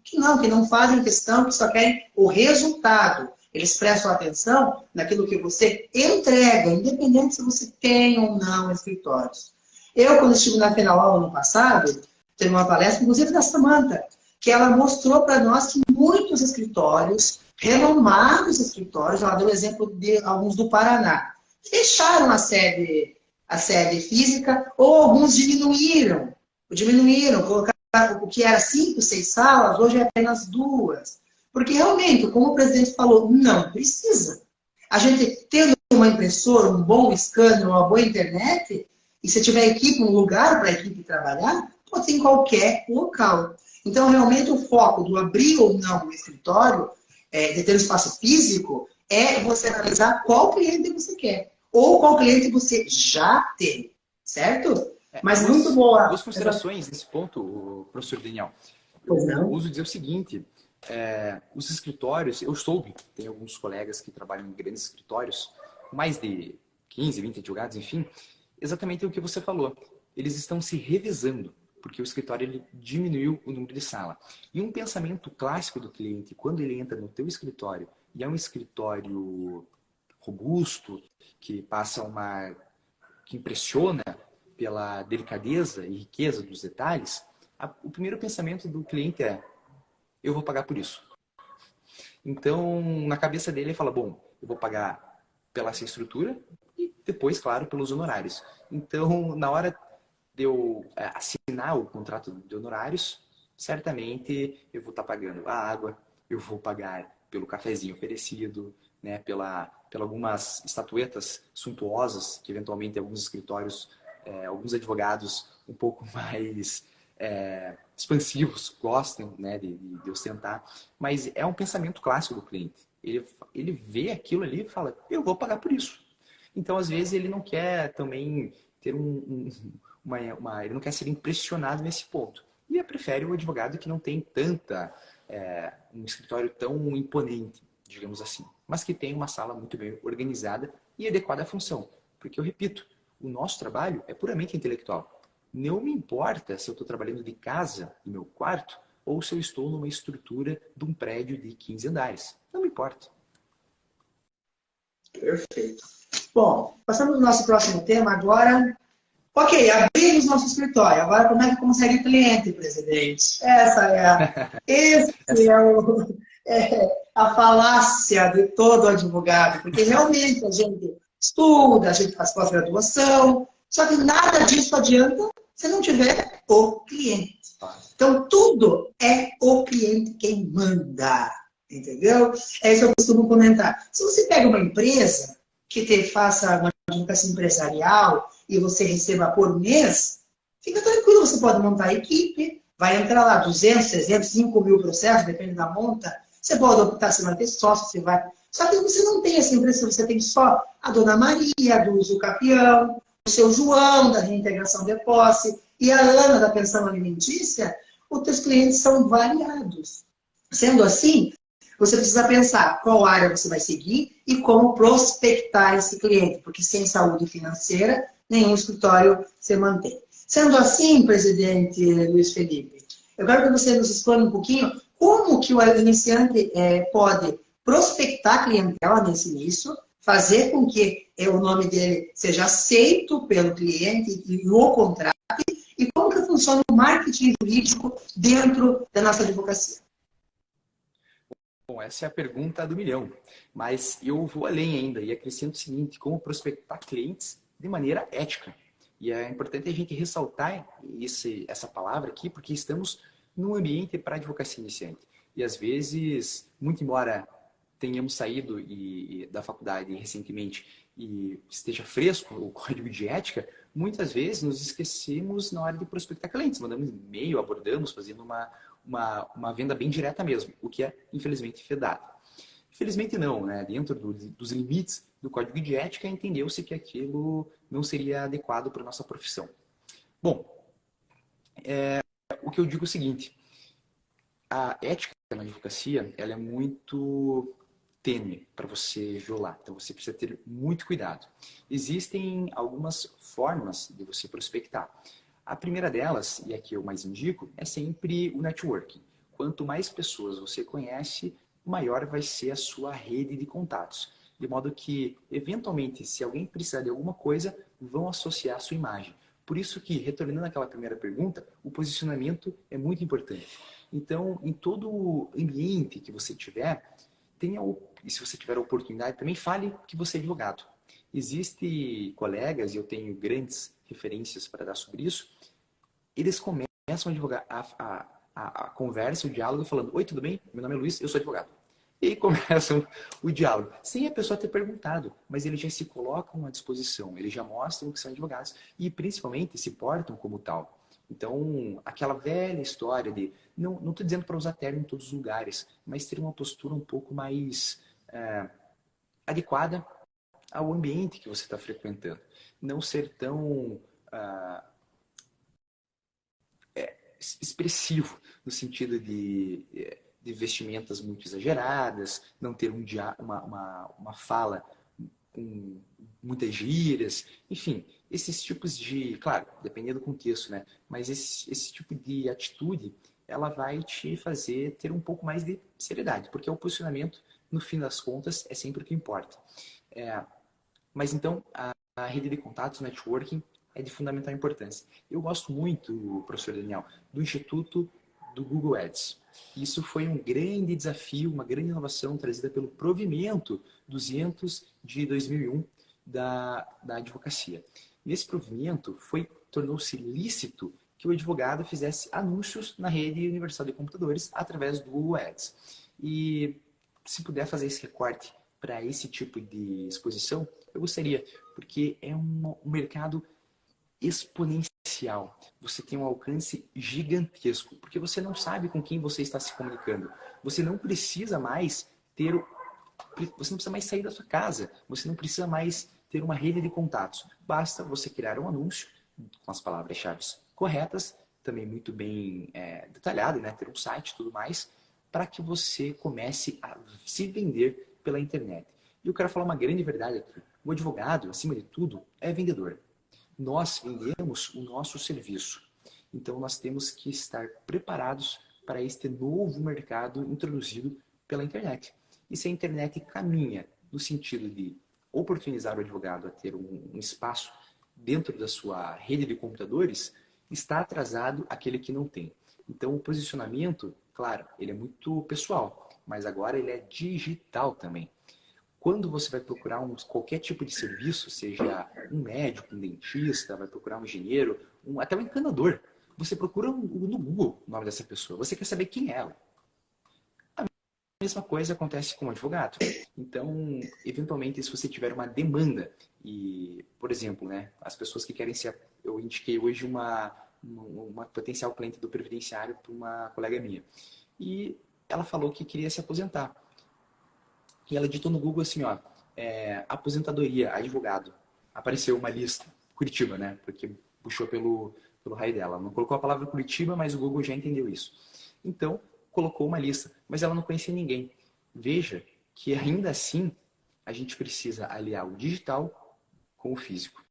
que não fazem questão, que só querem o resultado. Eles prestam atenção naquilo que você entrega, independente se você tem ou não escritórios. Eu, quando estive na Fenaual ano passado, teve uma palestra, inclusive da Samantha, que ela mostrou para nós que muitos escritórios, renomados escritórios, ela deu o exemplo de alguns do Paraná, fecharam a sede física ou alguns diminuíram, colocaram o que era 5, 6 salas, hoje é apenas 2. Porque realmente, como o presidente falou, não precisa. A gente tendo uma impressora, um bom scanner, uma boa internet, e se tiver equipe, um lugar para a equipe trabalhar, pode ser em qualquer local. Então, realmente, o foco do abrir ou não o escritório, de ter um espaço físico, é você analisar qual cliente você quer. Ou qual cliente você já tem. Certo? Mas muito boa. Duas considerações nesse ponto, professor Daniel. Eu uso dizer o seguinte, os escritórios, eu soube, tem alguns colegas que trabalham em grandes escritórios, mais de 15, 20 advogados, enfim, exatamente o que você falou. Eles estão se revezando, porque o escritório ele diminuiu o número de sala. E um pensamento clássico do cliente, quando ele entra no teu escritório, e é um escritório robusto, que que impressiona pela delicadeza e riqueza dos detalhes, o primeiro pensamento do cliente é: eu vou pagar por isso. Então, na cabeça dele, ele fala: bom, eu vou pagar pela essa estrutura e depois, claro, pelos honorários. Então, na hora de eu assinar o contrato de honorários, certamente eu vou estar pagando a água, eu vou pagar pelo cafezinho oferecido, né, pela algumas estatuetas suntuosas que eventualmente alguns escritórios, alguns advogados um pouco mais expansivos gostam, né, de ostentar, mas é um pensamento clássico do cliente. Ele vê aquilo ali e fala, eu vou pagar por isso. Então, às vezes, ele não quer também ter ele não quer ser impressionado nesse ponto. E ele prefere o advogado que não tem um escritório tão imponente, digamos assim, mas que tem uma sala muito bem organizada e adequada à função. Porque, eu repito, o nosso trabalho é puramente intelectual. Não me importa se eu estou trabalhando de casa, no meu quarto, ou se eu estou numa estrutura de um prédio de 15 andares. Não me importa. Perfeito. Bom, passando para o nosso próximo tema agora. Ok, abrimos nosso escritório. Agora, como é que consegue cliente, presidente? Esse é a falácia de todo advogado, porque realmente a gente estuda, a gente faz pós-graduação, só que nada disso adianta se não tiver o cliente. Então, tudo é o cliente quem manda, entendeu? É isso que eu costumo comentar. Se você pega uma empresa que faça uma advocacia empresarial e você receba por mês, fica tranquilo, você pode montar a equipe, vai entrar lá 200, 300, 5 mil processos, depende da monta. Você pode optar se vai ter sócio, você vai... Só que você não tem essa impressão, você tem só a Dona Maria, do uso capião, o seu João, da reintegração de posse, e a Ana, da pensão alimentícia. Os teus clientes são variados. Sendo assim, você precisa pensar qual área você vai seguir e como prospectar esse cliente, porque sem saúde financeira, nenhum escritório se mantém. Sendo assim, presidente Luiz Felipe, eu quero que você nos explane um pouquinho como que o iniciante pode prospectar a clientela nesse início, fazer com que o nome dele seja aceito pelo cliente e o contrate, e como que funciona o marketing jurídico dentro da nossa advocacia. Bom, essa é a pergunta do milhão, mas eu vou além ainda e acrescento o seguinte, como prospectar clientes de maneira ética. E é importante a gente ressaltar essa palavra aqui, porque estamos num ambiente para advocacia iniciante. E às vezes, muito embora tenhamos saído da faculdade recentemente e esteja fresco o código de ética, muitas vezes nos esquecemos na hora de prospectar clientes. Mandamos e-mail, abordamos, fazendo uma venda bem direta mesmo, o que é, infelizmente, vedado. Infelizmente não, né? Dentro dos limites do código de ética, entendeu-se que aquilo não seria adequado para a nossa profissão. Bom, o que eu digo é o seguinte, a ética na advocacia, ela é muito tênue para você violar, então você precisa ter muito cuidado. Existem algumas formas de você prospectar. A primeira delas, e a que eu mais indico, é sempre o networking. Quanto mais pessoas você conhece, maior vai ser a sua rede de contatos. De modo que, eventualmente, se alguém precisar de alguma coisa, vão associar a sua imagem. Por isso que, retornando àquela primeira pergunta, o posicionamento é muito importante. Então, em todo ambiente que você tiver, e se você tiver a oportunidade, também fale que você é advogado. Existem colegas, e eu tenho grandes referências para dar sobre isso, eles começam a advogar, a conversa, o diálogo, falando, oi, tudo bem? Meu nome é Luiz, eu sou advogado. E aí começam o diálogo, sem a pessoa ter perguntado, mas eles já se colocam à disposição, eles já mostram que são advogados e principalmente se portam como tal. Então, aquela velha história de, não estou dizendo para usar terno em todos os lugares, mas ter uma postura um pouco mais adequada ao ambiente que você está frequentando. Não ser tão expressivo, no sentido de vestimentas muito exageradas, não ter uma fala com muitas gírias, enfim, esses tipos de, claro, dependendo do contexto, né? Mas esse tipo de atitude, ela vai te fazer ter um pouco mais de seriedade, porque o posicionamento, no fim das contas, é sempre o que importa. Mas então, a rede de contatos, o networking, é de fundamental importância. Eu gosto muito, professor Daniel, do Instituto do Google Ads. Isso foi um grande desafio, uma grande inovação trazida pelo provimento 200 de 2001 da advocacia. Nesse provimento tornou-se lícito que o advogado fizesse anúncios na rede universal de computadores através do Google Ads. E se puder fazer esse recorte para esse tipo de exposição, eu gostaria, porque é um mercado exponencial. Você tem um alcance gigantesco, porque você não sabe com quem você está se comunicando. Você não precisa mais ter, você não precisa mais sair da sua casa. Você não precisa mais ter uma rede de contatos. Basta você criar um anúncio com as palavras-chave corretas, também muito bem detalhado, né? Ter um site e tudo mais, para que você comece a se vender pela internet. E eu quero falar uma grande verdade aqui. O advogado, acima de tudo, é vendedor. Nós vendemos o nosso serviço. Então, nós temos que estar preparados para este novo mercado introduzido pela internet. E se a internet caminha no sentido de oportunizar o advogado a ter um espaço dentro da sua rede de computadores, está atrasado aquele que não tem. Então, o posicionamento, claro, ele é muito pessoal, mas agora ele é digital também. Quando você vai procurar qualquer tipo de serviço, seja um médico, um dentista, vai procurar um engenheiro, até um encanador, você procura no Google o nome dessa pessoa. Você quer saber quem é ela. A mesma coisa acontece com o advogado. Então, eventualmente, se você tiver uma demanda, e, por exemplo, né, as pessoas que querem ser... Eu indiquei hoje uma potencial cliente do previdenciário para uma colega minha. E ela falou que queria se aposentar. E ela digitou no Google assim, ó, aposentadoria, advogado. Apareceu uma lista, Curitiba, né? Porque puxou pelo raio dela. Não colocou a palavra Curitiba, mas o Google já entendeu isso. Então, colocou uma lista, mas ela não conhecia ninguém. Veja que ainda assim, a gente precisa aliar o digital com o físico.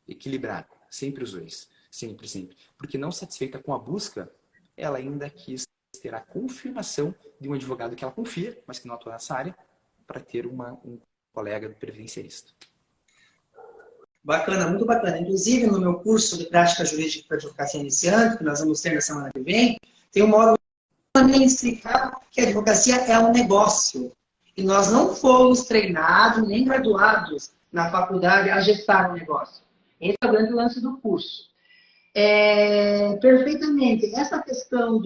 Equilibrar, sempre os dois. Sempre, sempre. Porque não satisfeita com a busca, ela ainda quis ter a confirmação de um advogado que ela confia, mas que não atua nessa área, para ter um colega previdenciarista. Bacana, muito bacana. Inclusive, no meu curso de prática jurídica para advocacia iniciante, que nós vamos ter na semana que vem, tem um módulo também explicar que a advocacia é um negócio. E nós não fomos treinados, nem graduados na faculdade a gestar um negócio. Esse é o grande lance do curso. Perfeitamente. Essa questão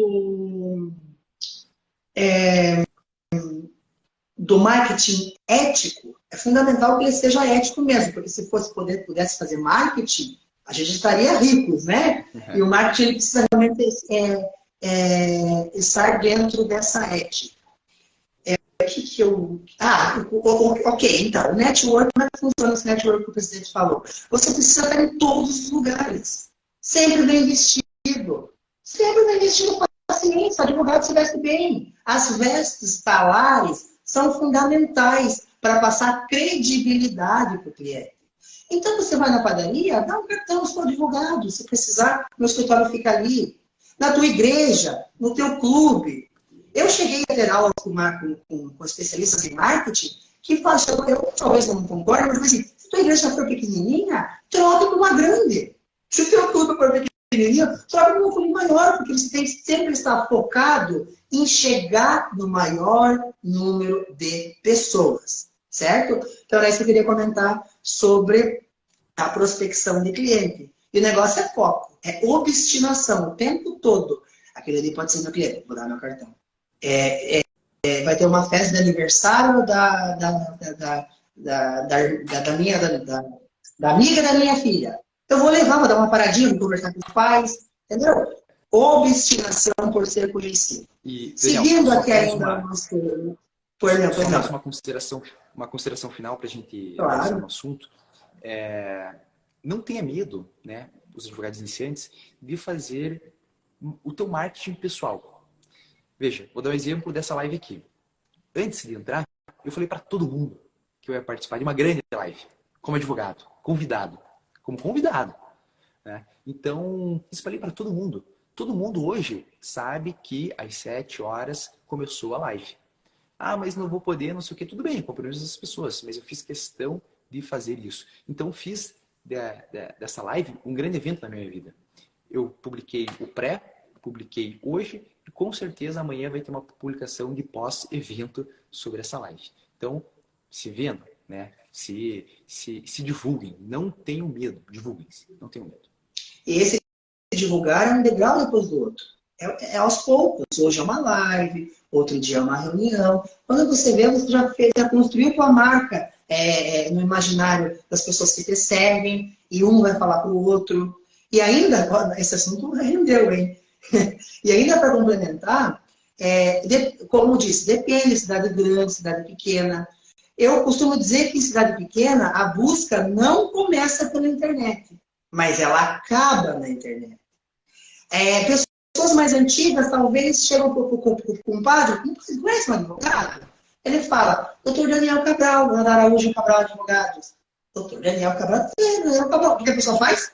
do marketing ético, é fundamental que ele seja ético mesmo, porque se pudesse fazer marketing, a gente estaria ricos, né? Uhum. E o marketing ele precisa realmente estar dentro dessa ética. Ok, então, o network, como é que funciona esse network que o presidente falou? Você precisa estar em todos os lugares, sempre bem vestido, com paciência, o advogado se veste bem. As vestes talares são fundamentais para passar credibilidade para o cliente. Então, você vai na padaria, dá um cartão ao seu advogado. Se precisar, meu escritório fica ali. Na tua igreja, no teu clube. Eu cheguei a ter aulas com especialistas em marketing que falam, eu talvez não concorde, mas assim, se a tua igreja for pequenininha, troque por uma grande. Se o teu clube for pequenininho, troque por um clube maior, porque você tem que sempre estar focado em chegar no maior número de pessoas, certo? Então, era isso que eu queria comentar sobre a prospecção de cliente. E o negócio é foco, é obstinação o tempo todo. Aquele ali pode ser meu cliente, vou dar meu cartão. Vai ter uma festa de aniversário da amiga da minha filha. Eu vou levar, vou dar uma paradinha, vou conversar com os pais, entendeu? Obstinação por ser conhecido. E, Daniel, seguindo aqui ainda o nosso... Uma consideração final para a gente claro. avançar no assunto. Não tenha medo, né, os advogados iniciantes, de fazer o teu marketing pessoal. Veja, vou dar um exemplo dessa live aqui. Antes de entrar, eu falei para todo mundo que eu ia participar de uma grande live, como advogado, como convidado. Né? Então, espalhei para todo mundo. Todo mundo hoje sabe que às 7 horas começou a live. Ah, mas não vou poder, não sei o quê. Tudo bem, compromisso das pessoas, mas eu fiz questão de fazer isso. Então, fiz dessa live um grande evento na minha vida. Eu publiquei o publiquei hoje e com certeza amanhã vai ter uma publicação de pós-evento sobre essa live. Então, se vendo, né? Se divulguem, não tenham medo, divulguem-se, não tenham medo. Esse divulgar é um degrau depois do outro. É aos poucos. Hoje é uma live, outro dia é uma reunião. Quando você vê, você já construiu tua marca no imaginário das pessoas que te seguem, e um vai falar para o outro. E ainda, esse assunto rendeu, hein? E ainda para complementar, como disse, depende, cidade grande, cidade pequena. Eu costumo dizer que em cidade pequena, a busca não começa pela internet, mas ela acaba na internet. Pessoas mais antigas talvez chegam para o compadre, você conhece um advogado? Ele fala, doutor Daniel Cabral, Ana Araújo Cabral Advogados. Doutor Daniel Cabral, Daniel Cabral. O que a pessoa faz?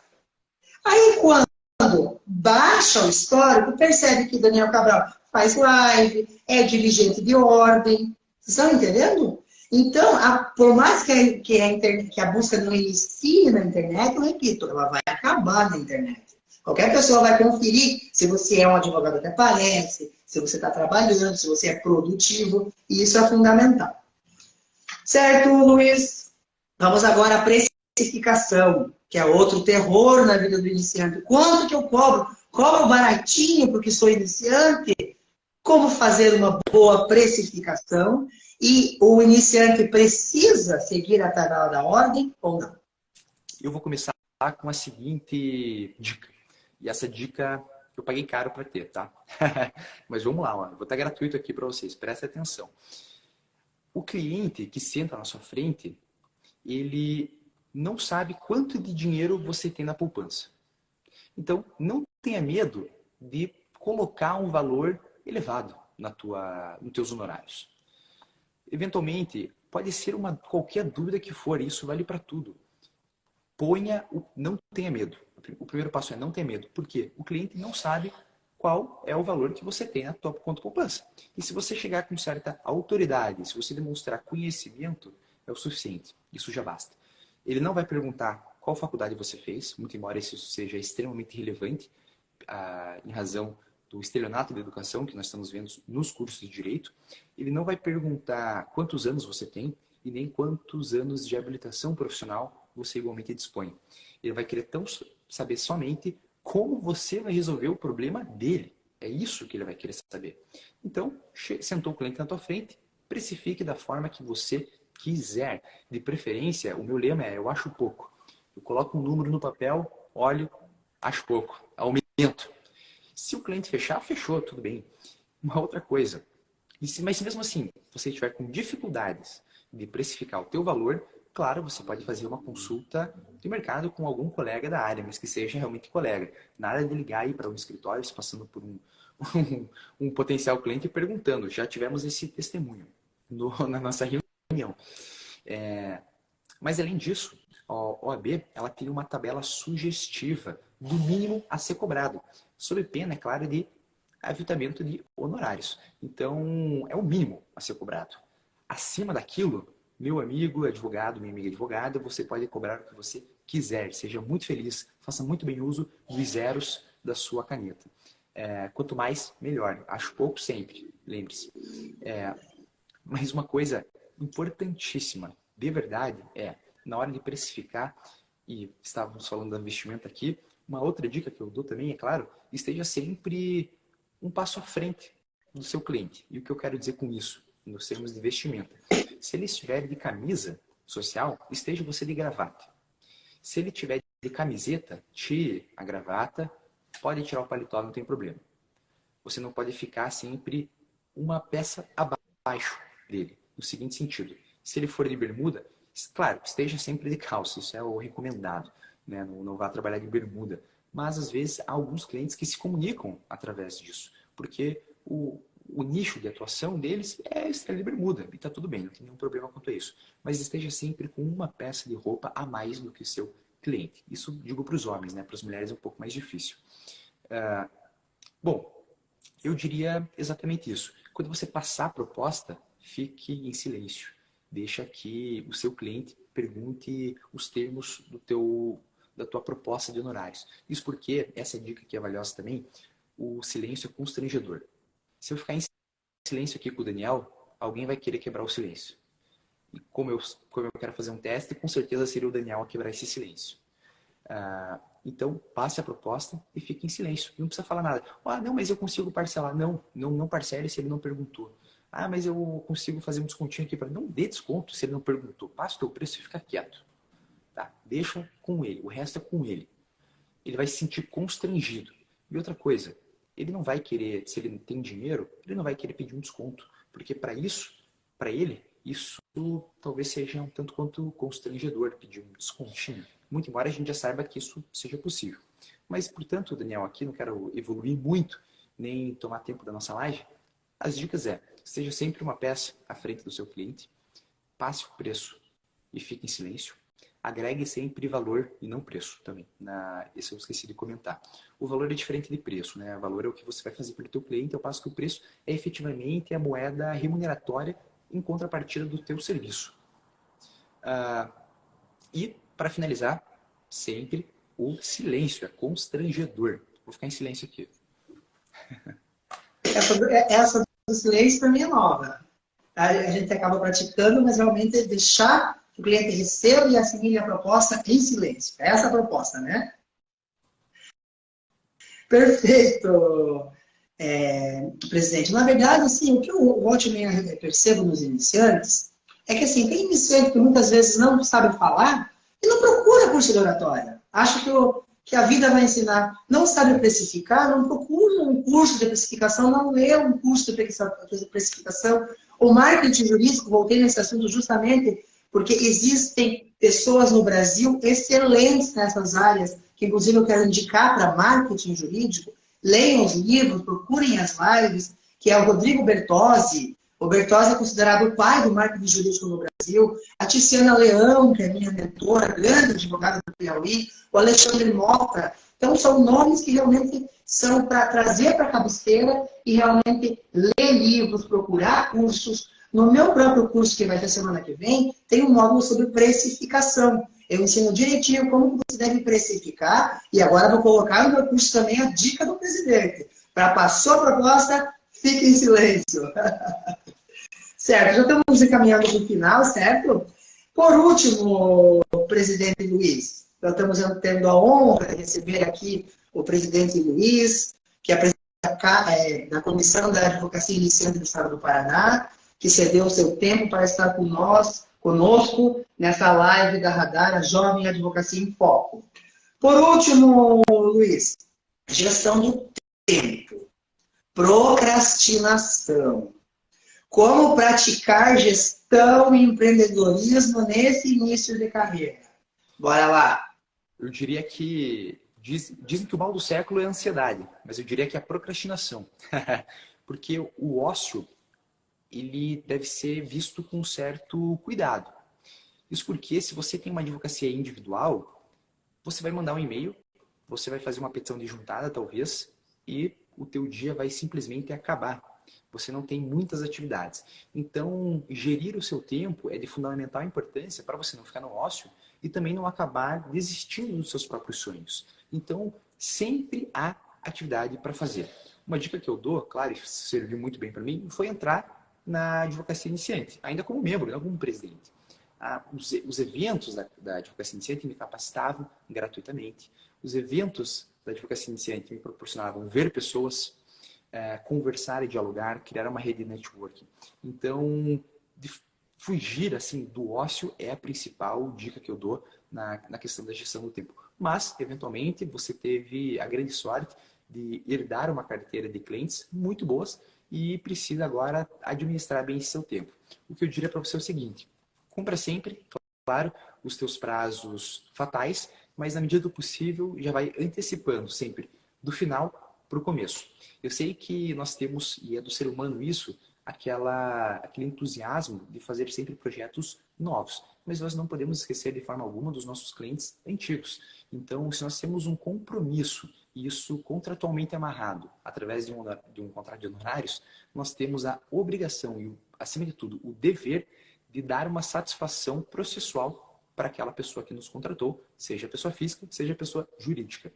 Aí quando baixa o histórico, percebe que Daniel Cabral faz live, é dirigente de ordem. Vocês estão entendendo? Então, por mais que a busca não inicie na internet, eu repito, ela vai acabar na internet. Qualquer pessoa vai conferir se você é um advogado que aparece, se você está trabalhando, se você é produtivo, e isso é fundamental. Certo, Luiz? Vamos agora à precificação, que é outro terror na vida do iniciante. Quanto que eu cobro? Cobro baratinho porque sou iniciante? Como fazer uma boa precificação? E o iniciante precisa seguir a tabela da ordem ou não? Eu vou começar com a seguinte dica. E essa dica eu paguei caro para ter, tá? Mas vamos lá, ó. Vou estar gratuito aqui para vocês, prestem atenção. O cliente que senta na sua frente, ele não sabe quanto de dinheiro você tem na poupança. Então, não tenha medo de colocar um valor elevado nos teus honorários. Eventualmente, pode ser qualquer dúvida que for, isso vale para tudo. Não tenha medo. O primeiro passo é não ter medo. Por quê? O cliente não sabe qual é o valor que você tem na tua conta poupança. E se você chegar com certa autoridade, se você demonstrar conhecimento, é o suficiente. Isso já basta. Ele não vai perguntar qual faculdade você fez, muito embora isso seja extremamente relevante, em razão do estelionato da educação que nós estamos vendo nos cursos de direito. Ele não vai perguntar quantos anos você tem e nem quantos anos de habilitação profissional você igualmente dispõe. Ele vai querer saber somente como você vai resolver o problema dele. É isso que ele vai querer saber. Então, sentou o cliente na tua frente, precifique da forma que você quiser. De preferência, o meu lema é: eu acho pouco. Eu coloco um número no papel, olho, acho pouco, aumento. Se o cliente fechar, fechou, tudo bem. Uma outra coisa, mas se mesmo assim você estiver com dificuldades de precificar o teu valor, claro, você pode fazer uma consulta de mercado com algum colega da área, mas que seja realmente colega. Nada de ligar aí para um escritório, passando por um potencial cliente e perguntando. Já tivemos esse testemunho na nossa reunião. Mas além disso, a OAB ela tem uma tabela sugestiva do mínimo a ser cobrado, sob pena, é claro, de aviltamento de honorários. Então, é o mínimo a ser cobrado. Acima daquilo, meu amigo advogado, minha amiga advogada, você pode cobrar o que você quiser. Seja muito feliz, faça muito bem uso dos zeros da sua caneta. Quanto mais, melhor. Acho pouco sempre, lembre-se. Mas uma coisa importantíssima, de verdade, na hora de precificar, e estávamos falando do investimento aqui, uma outra dica que eu dou também, é claro, esteja sempre um passo à frente do seu cliente. E o que eu quero dizer com isso, nos termos de investimento? Se ele estiver de camisa social, esteja você de gravata. Se ele estiver de camiseta, tire a gravata, pode tirar o paletó, não tem problema. Você não pode ficar sempre uma peça abaixo dele, no seguinte sentido: se ele for de bermuda, claro, esteja sempre de calça, isso é o recomendado, né? Não vá trabalhar de bermuda. Mas às vezes há alguns clientes que se comunicam através disso, porque o nicho de atuação deles é estrela de bermuda, e está tudo bem, não tem nenhum problema quanto a isso. Mas esteja sempre com uma peça de roupa a mais do que o seu cliente. Isso digo para os homens, né? Para as mulheres é um pouco mais difícil. Bom, eu diria exatamente isso. Quando você passar a proposta, fique em silêncio. Deixa que o seu cliente pergunte os termos da tua proposta de honorários. Isso porque, essa dica aqui é valiosa também, o silêncio é constrangedor. Se eu ficar em silêncio aqui com o Daniel, alguém vai querer quebrar o silêncio. E como eu quero fazer um teste, com certeza seria o Daniel a quebrar esse silêncio. Então, passe a proposta e fique em silêncio. Não precisa falar nada. Ah, não, mas eu consigo parcelar. Não parcele se ele não perguntou. Ah, mas eu consigo fazer um descontinho aqui para... Não dê desconto se ele não perguntou. Passe o teu preço e fica quieto. Tá? Deixa com ele. O resto é com ele. Ele vai se sentir constrangido. E outra coisa, ele não vai querer, se ele não tem dinheiro, ele não vai querer pedir um desconto. Porque para isso, para ele, isso talvez seja um tanto quanto constrangedor, pedir um descontinho. Muito embora a gente já saiba que isso seja possível. Mas, portanto, Daniel, aqui não quero evoluir muito, nem tomar tempo da nossa live. As dicas seja sempre uma peça à frente do seu cliente, passe o preço e fique em silêncio. Agregue sempre valor e não preço também. Esse eu esqueci de comentar. O valor é diferente de preço, né? O valor é o que você vai fazer para o teu cliente, ao passo que o preço é efetivamente a moeda remuneratória em contrapartida do teu serviço. E, para finalizar, sempre o silêncio. É constrangedor. Vou ficar em silêncio aqui. Essa do silêncio para mim é nova. A gente acaba praticando, mas realmente é deixar que o cliente receba e assimile a proposta em silêncio. É essa a proposta, né? Perfeito, presidente. Na verdade, assim, o que o Hotmart percebo nos iniciantes é que assim, tem iniciante que muitas vezes não sabe falar e não procura curso de oratória. Acha que a vida vai ensinar. Não sabe precificar, não procura um curso de precificação, não lê um curso de precificação. O marketing jurídico, voltei nesse assunto justamente porque existem pessoas no Brasil excelentes nessas áreas, que inclusive eu quero indicar para marketing jurídico. Leiam os livros, procurem as lives, que é o Rodrigo Bertozzi. O Bertozzi é considerado o pai do marketing jurídico no Brasil. A Tiziana Leão, que é minha mentora, grande advogada do Piauí. O Alexandre Mota. Então, são nomes que realmente são para trazer para a cabeceira e realmente ler livros, procurar cursos. No meu próprio curso, que vai ter semana que vem, tem um módulo sobre precificação. Eu ensino direitinho como você deve precificar e agora vou colocar no meu curso também a dica do presidente. Para passou a proposta, fique em silêncio. Certo, já estamos encaminhando para o final, certo? Por último, presidente Luiz, nós estamos tendo a honra de receber aqui o presidente Luiz, que é presidente da Comissão da Advocacia Iniciante do Estado do Paraná, que cedeu o seu tempo para estar conosco nessa live da Radar, a Jovem Advocacia em Foco. Por último, Luiz, gestão do tempo, procrastinação. Como praticar gestão e empreendedorismo nesse início de carreira? Bora lá. Eu diria que dizem que o mal do século é a ansiedade, mas eu diria que é a procrastinação. Porque o ócio, ele deve ser visto com certo cuidado. Isso porque se você tem uma advocacia individual, você vai mandar um e-mail, você vai fazer uma petição de juntada, talvez, e o teu dia vai simplesmente acabar. Você não tem muitas atividades. Então, gerir o seu tempo é de fundamental importância para você não ficar no ócio e também não acabar desistindo dos seus próprios sonhos. Então, sempre há atividade para fazer. Uma dica que eu dou, claro, e serviu muito bem para mim, foi entrar na advocacia iniciante, ainda como membro, não como presidente. Os eventos da advocacia iniciante me capacitavam gratuitamente. Os eventos da advocacia iniciante me proporcionavam ver pessoas, conversar e dialogar, criar uma rede de networking. Então, fugir assim do ócio é a principal dica que eu dou na questão da gestão do tempo. Mas, eventualmente, você teve a grande sorte de herdar uma carteira de clientes muito boas e precisa agora administrar bem seu tempo. O que eu diria para você é o seguinte: cumpra sempre, claro, os teus prazos fatais, mas na medida do possível já vai antecipando sempre do final para o começo. Eu sei que nós temos, e é do ser humano isso, aquele entusiasmo de fazer sempre projetos novos, mas nós não podemos esquecer de forma alguma dos nossos clientes antigos. Então, se nós temos um compromisso, e isso contratualmente amarrado, através de um contrato de honorários, nós temos a obrigação e, acima de tudo, o dever de dar uma satisfação processual para aquela pessoa que nos contratou, seja pessoa física, seja pessoa jurídica.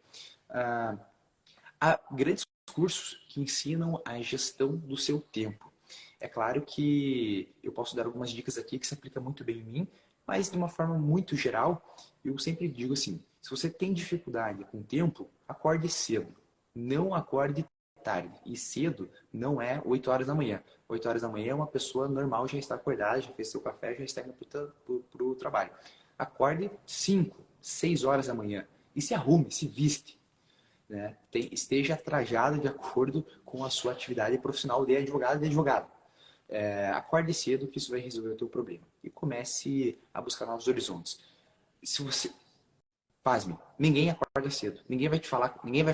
Há grandes cursos que ensinam a gestão do seu tempo. É claro que eu posso dar algumas dicas aqui que se aplicam muito bem em mim, mas de uma forma muito geral, eu sempre digo assim, Se você tem dificuldade com o tempo, acorde cedo. Não acorde tarde. E cedo não é 8 horas da manhã. 8 horas da manhã uma pessoa normal já está acordada, já fez seu café, já está indo para o trabalho. Acorde 5, 6 horas da manhã e se arrume, se viste. Né? Esteja trajado de acordo com a sua atividade profissional de advogado e de advogado. Acorde cedo que isso vai resolver o teu problema. E comece a buscar novos horizontes. Se você... Pasme, ninguém acorda cedo. Ninguém vai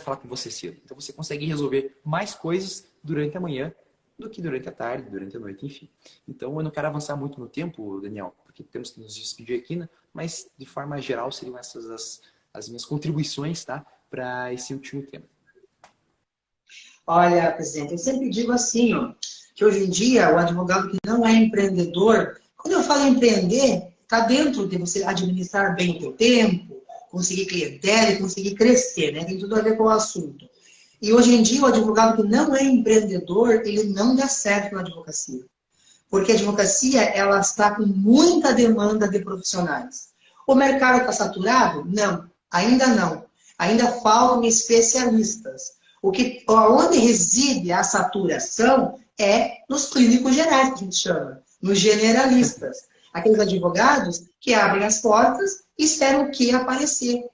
falar com você cedo. Então você consegue resolver mais coisas durante a manhã do que durante a tarde, durante a noite, enfim. Então eu não quero avançar muito no tempo, Daniel, porque temos que nos despedir aqui, né? Mas de forma geral seriam essas as minhas contribuições, tá? Para esse último tema. Olha, presidente, eu sempre digo assim, ó, que hoje em dia o advogado que não é empreendedor, quando eu falo empreender, está dentro de você administrar bem o teu tempo, conseguir clientela e conseguir crescer, né? Tem tudo a ver com o assunto. E hoje em dia o advogado que não é empreendedor, ele não dá certo na advocacia. Porque a advocacia, ela está com muita demanda de profissionais. O mercado está saturado? Não, ainda não. Ainda faltam especialistas. Onde reside a saturação é nos clínicos gerais, que a gente chama, nos generalistas. Aqueles advogados que abrem as portas e esperam o que aparecer.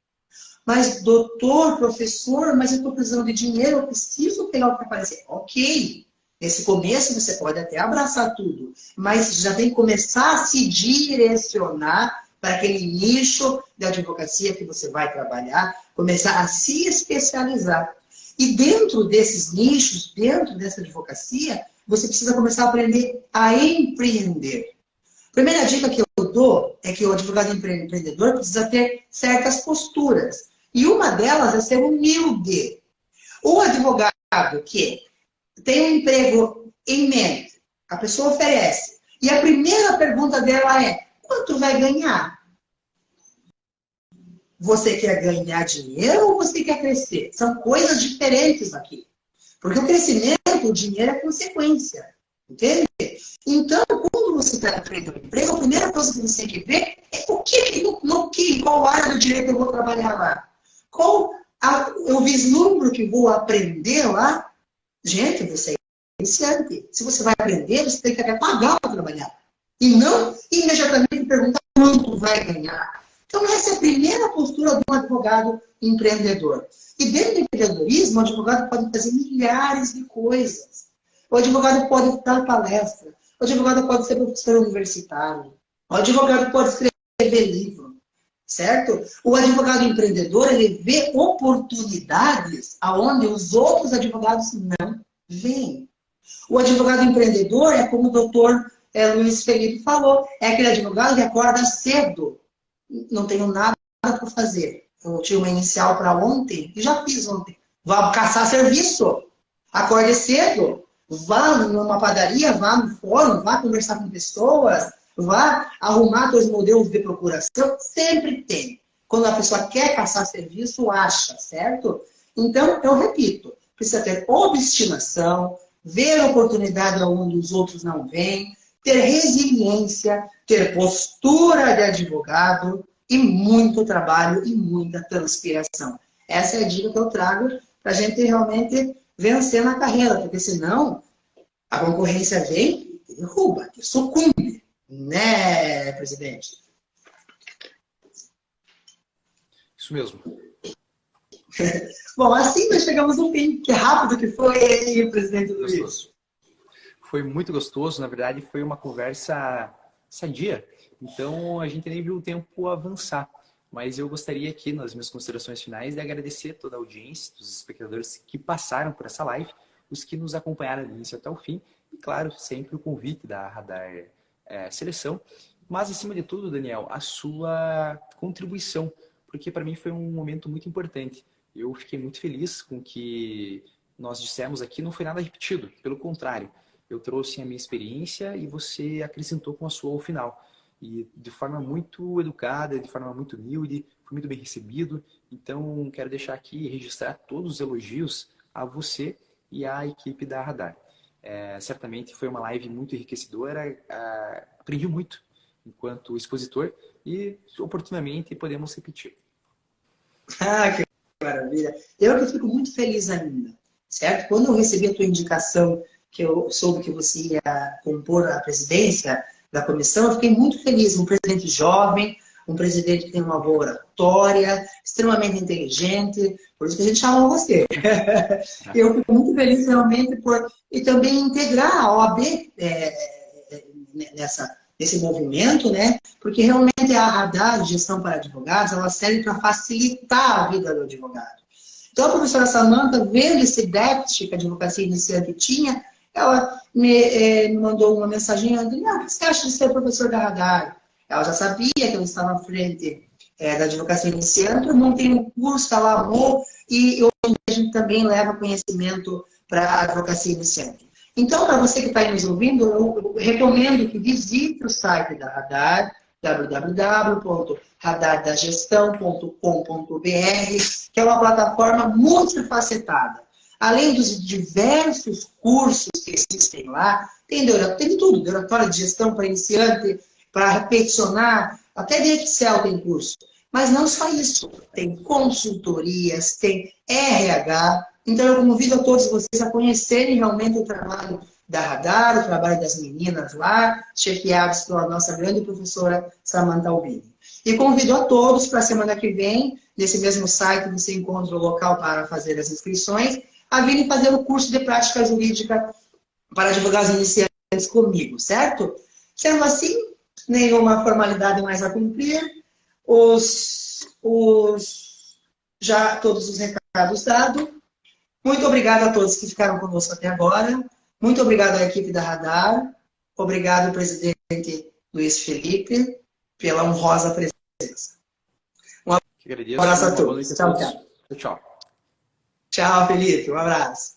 Mas, doutor, professor, mas eu estou precisando de dinheiro, eu preciso pegar o que aparecer. Ok, nesse começo você pode até abraçar tudo, mas já tem que começar a se direcionar para aquele nicho de advocacia que você vai trabalhar, começar a se especializar. E dentro desses nichos, dentro dessa advocacia, você precisa começar a aprender a empreender. A primeira dica que eu dou é que o advogado empreendedor precisa ter certas posturas. E uma delas é ser humilde. O advogado que tem um emprego em mente, a pessoa oferece, e a primeira pergunta dela é: quanto vai ganhar? Você quer ganhar dinheiro ou você quer crescer? São coisas diferentes aqui. Porque o crescimento, o dinheiro é consequência. Entende? Então, quando você está aprendendo emprego, a primeira coisa que você tem que ver é qual área do direito eu vou trabalhar lá. Eu vislumbro que vou aprender lá. Gente, você é iniciante. Se você vai aprender, você tem que até pagar para trabalhar. E não imediatamente perguntar quanto vai ganhar. Então, essa é a primeira postura de um advogado empreendedor. E dentro do empreendedorismo, o advogado pode fazer milhares de coisas. O advogado pode dar palestra. O advogado pode ser professor universitário. O advogado pode escrever livro. Certo? O advogado empreendedor, ele vê oportunidades aonde os outros advogados não veem. O advogado empreendedor é como o doutor Luiz Felipe falou, é aquele advogado que acorda cedo. Não tenho nada para fazer. Eu tinha uma inicial para ontem e já fiz ontem. Vá caçar serviço. Acorde cedo. Vá numa padaria, vá no fórum, vá conversar com pessoas, vá arrumar seus modelos de procuração. Sempre tem. Quando a pessoa quer caçar serviço, acha, certo? Então, eu repito, precisa ter obstinação, ver a oportunidade onde os outros não veem, ter resiliência, ter postura de advogado e muito trabalho e muita transpiração. Essa é a dica que eu trago para a gente realmente vencer na carreira, porque senão a concorrência vem e derruba, e sucumbe, né, presidente? Isso mesmo. Bom, assim nós chegamos no fim. Que rápido que foi, presidente Luiz. Gostoso. Foi muito gostoso, na verdade foi uma conversa sadia, então a gente nem viu o tempo avançar. Mas eu gostaria aqui, nas minhas considerações finais, de agradecer toda a audiência, dos espectadores que passaram por essa live, os que nos acompanharam do início até o fim, e claro, sempre o convite da Radar Seleção. Mas, acima de tudo, Daniel, a sua contribuição, porque para mim foi um momento muito importante. Eu fiquei muito feliz com o que nós dissemos aqui, não foi nada repetido, pelo contrário. Eu trouxe a minha experiência e você acrescentou com a sua ao final. E de forma muito educada, de forma muito humilde, foi muito bem recebido. Então, quero deixar aqui e registrar todos os elogios a você e à equipe da Radar. Certamente foi uma live muito enriquecedora, aprendi muito enquanto expositor e, oportunamente, podemos repetir. Ah, que maravilha. Eu que fico muito feliz ainda, certo? Quando eu recebi a tua indicação, que eu soube que você ia compor a presidência da comissão, eu fiquei muito feliz. Um presidente jovem, um presidente que tem uma boa oratória, extremamente inteligente, por isso que a gente chama você. Eu fico muito feliz realmente por... E também integrar a OAB nesse movimento, né? Porque realmente a ADAD, Gestão para Advogados, ela serve para facilitar a vida do advogado. Então, a professora Samantha, vendo esse déficit que a advocacia iniciante tinha, ela me mandou uma mensagem, dizendo, o que você acha de ser professor da Radar? Ela já sabia que eu estava à frente da advocacia iniciante, eu montei um curso, ela amou, e hoje a gente também leva conhecimento para a advocacia iniciante. Então, para você que está aí nos ouvindo, eu recomendo que visite o site da Radar, www.radardagestão.com.br, que é uma plataforma multifacetada. Além dos diversos cursos que existem lá, tem de tudo, de oratória de gestão para iniciante, para peticionar, até de Excel tem curso. Mas não só isso, tem consultorias, tem RH. Então eu convido a todos vocês a conhecerem realmente o trabalho da Radar, o trabalho das meninas lá, chefiados pela nossa grande professora Samantha Albini. E convido a todos para a semana que vem, nesse mesmo site você encontra o local para fazer as inscrições, a virem fazer o curso de prática jurídica para advogados iniciantes comigo, certo? Sendo assim, nenhuma formalidade mais a cumprir, já todos os recados dados. Muito obrigado a todos que ficaram conosco até agora. Muito obrigado à equipe da Radar. Obrigado, presidente Luiz Felipe, pela honrosa presença. Um abraço a todos. Tchau, tchau. Tchau, Felipe. Um abraço.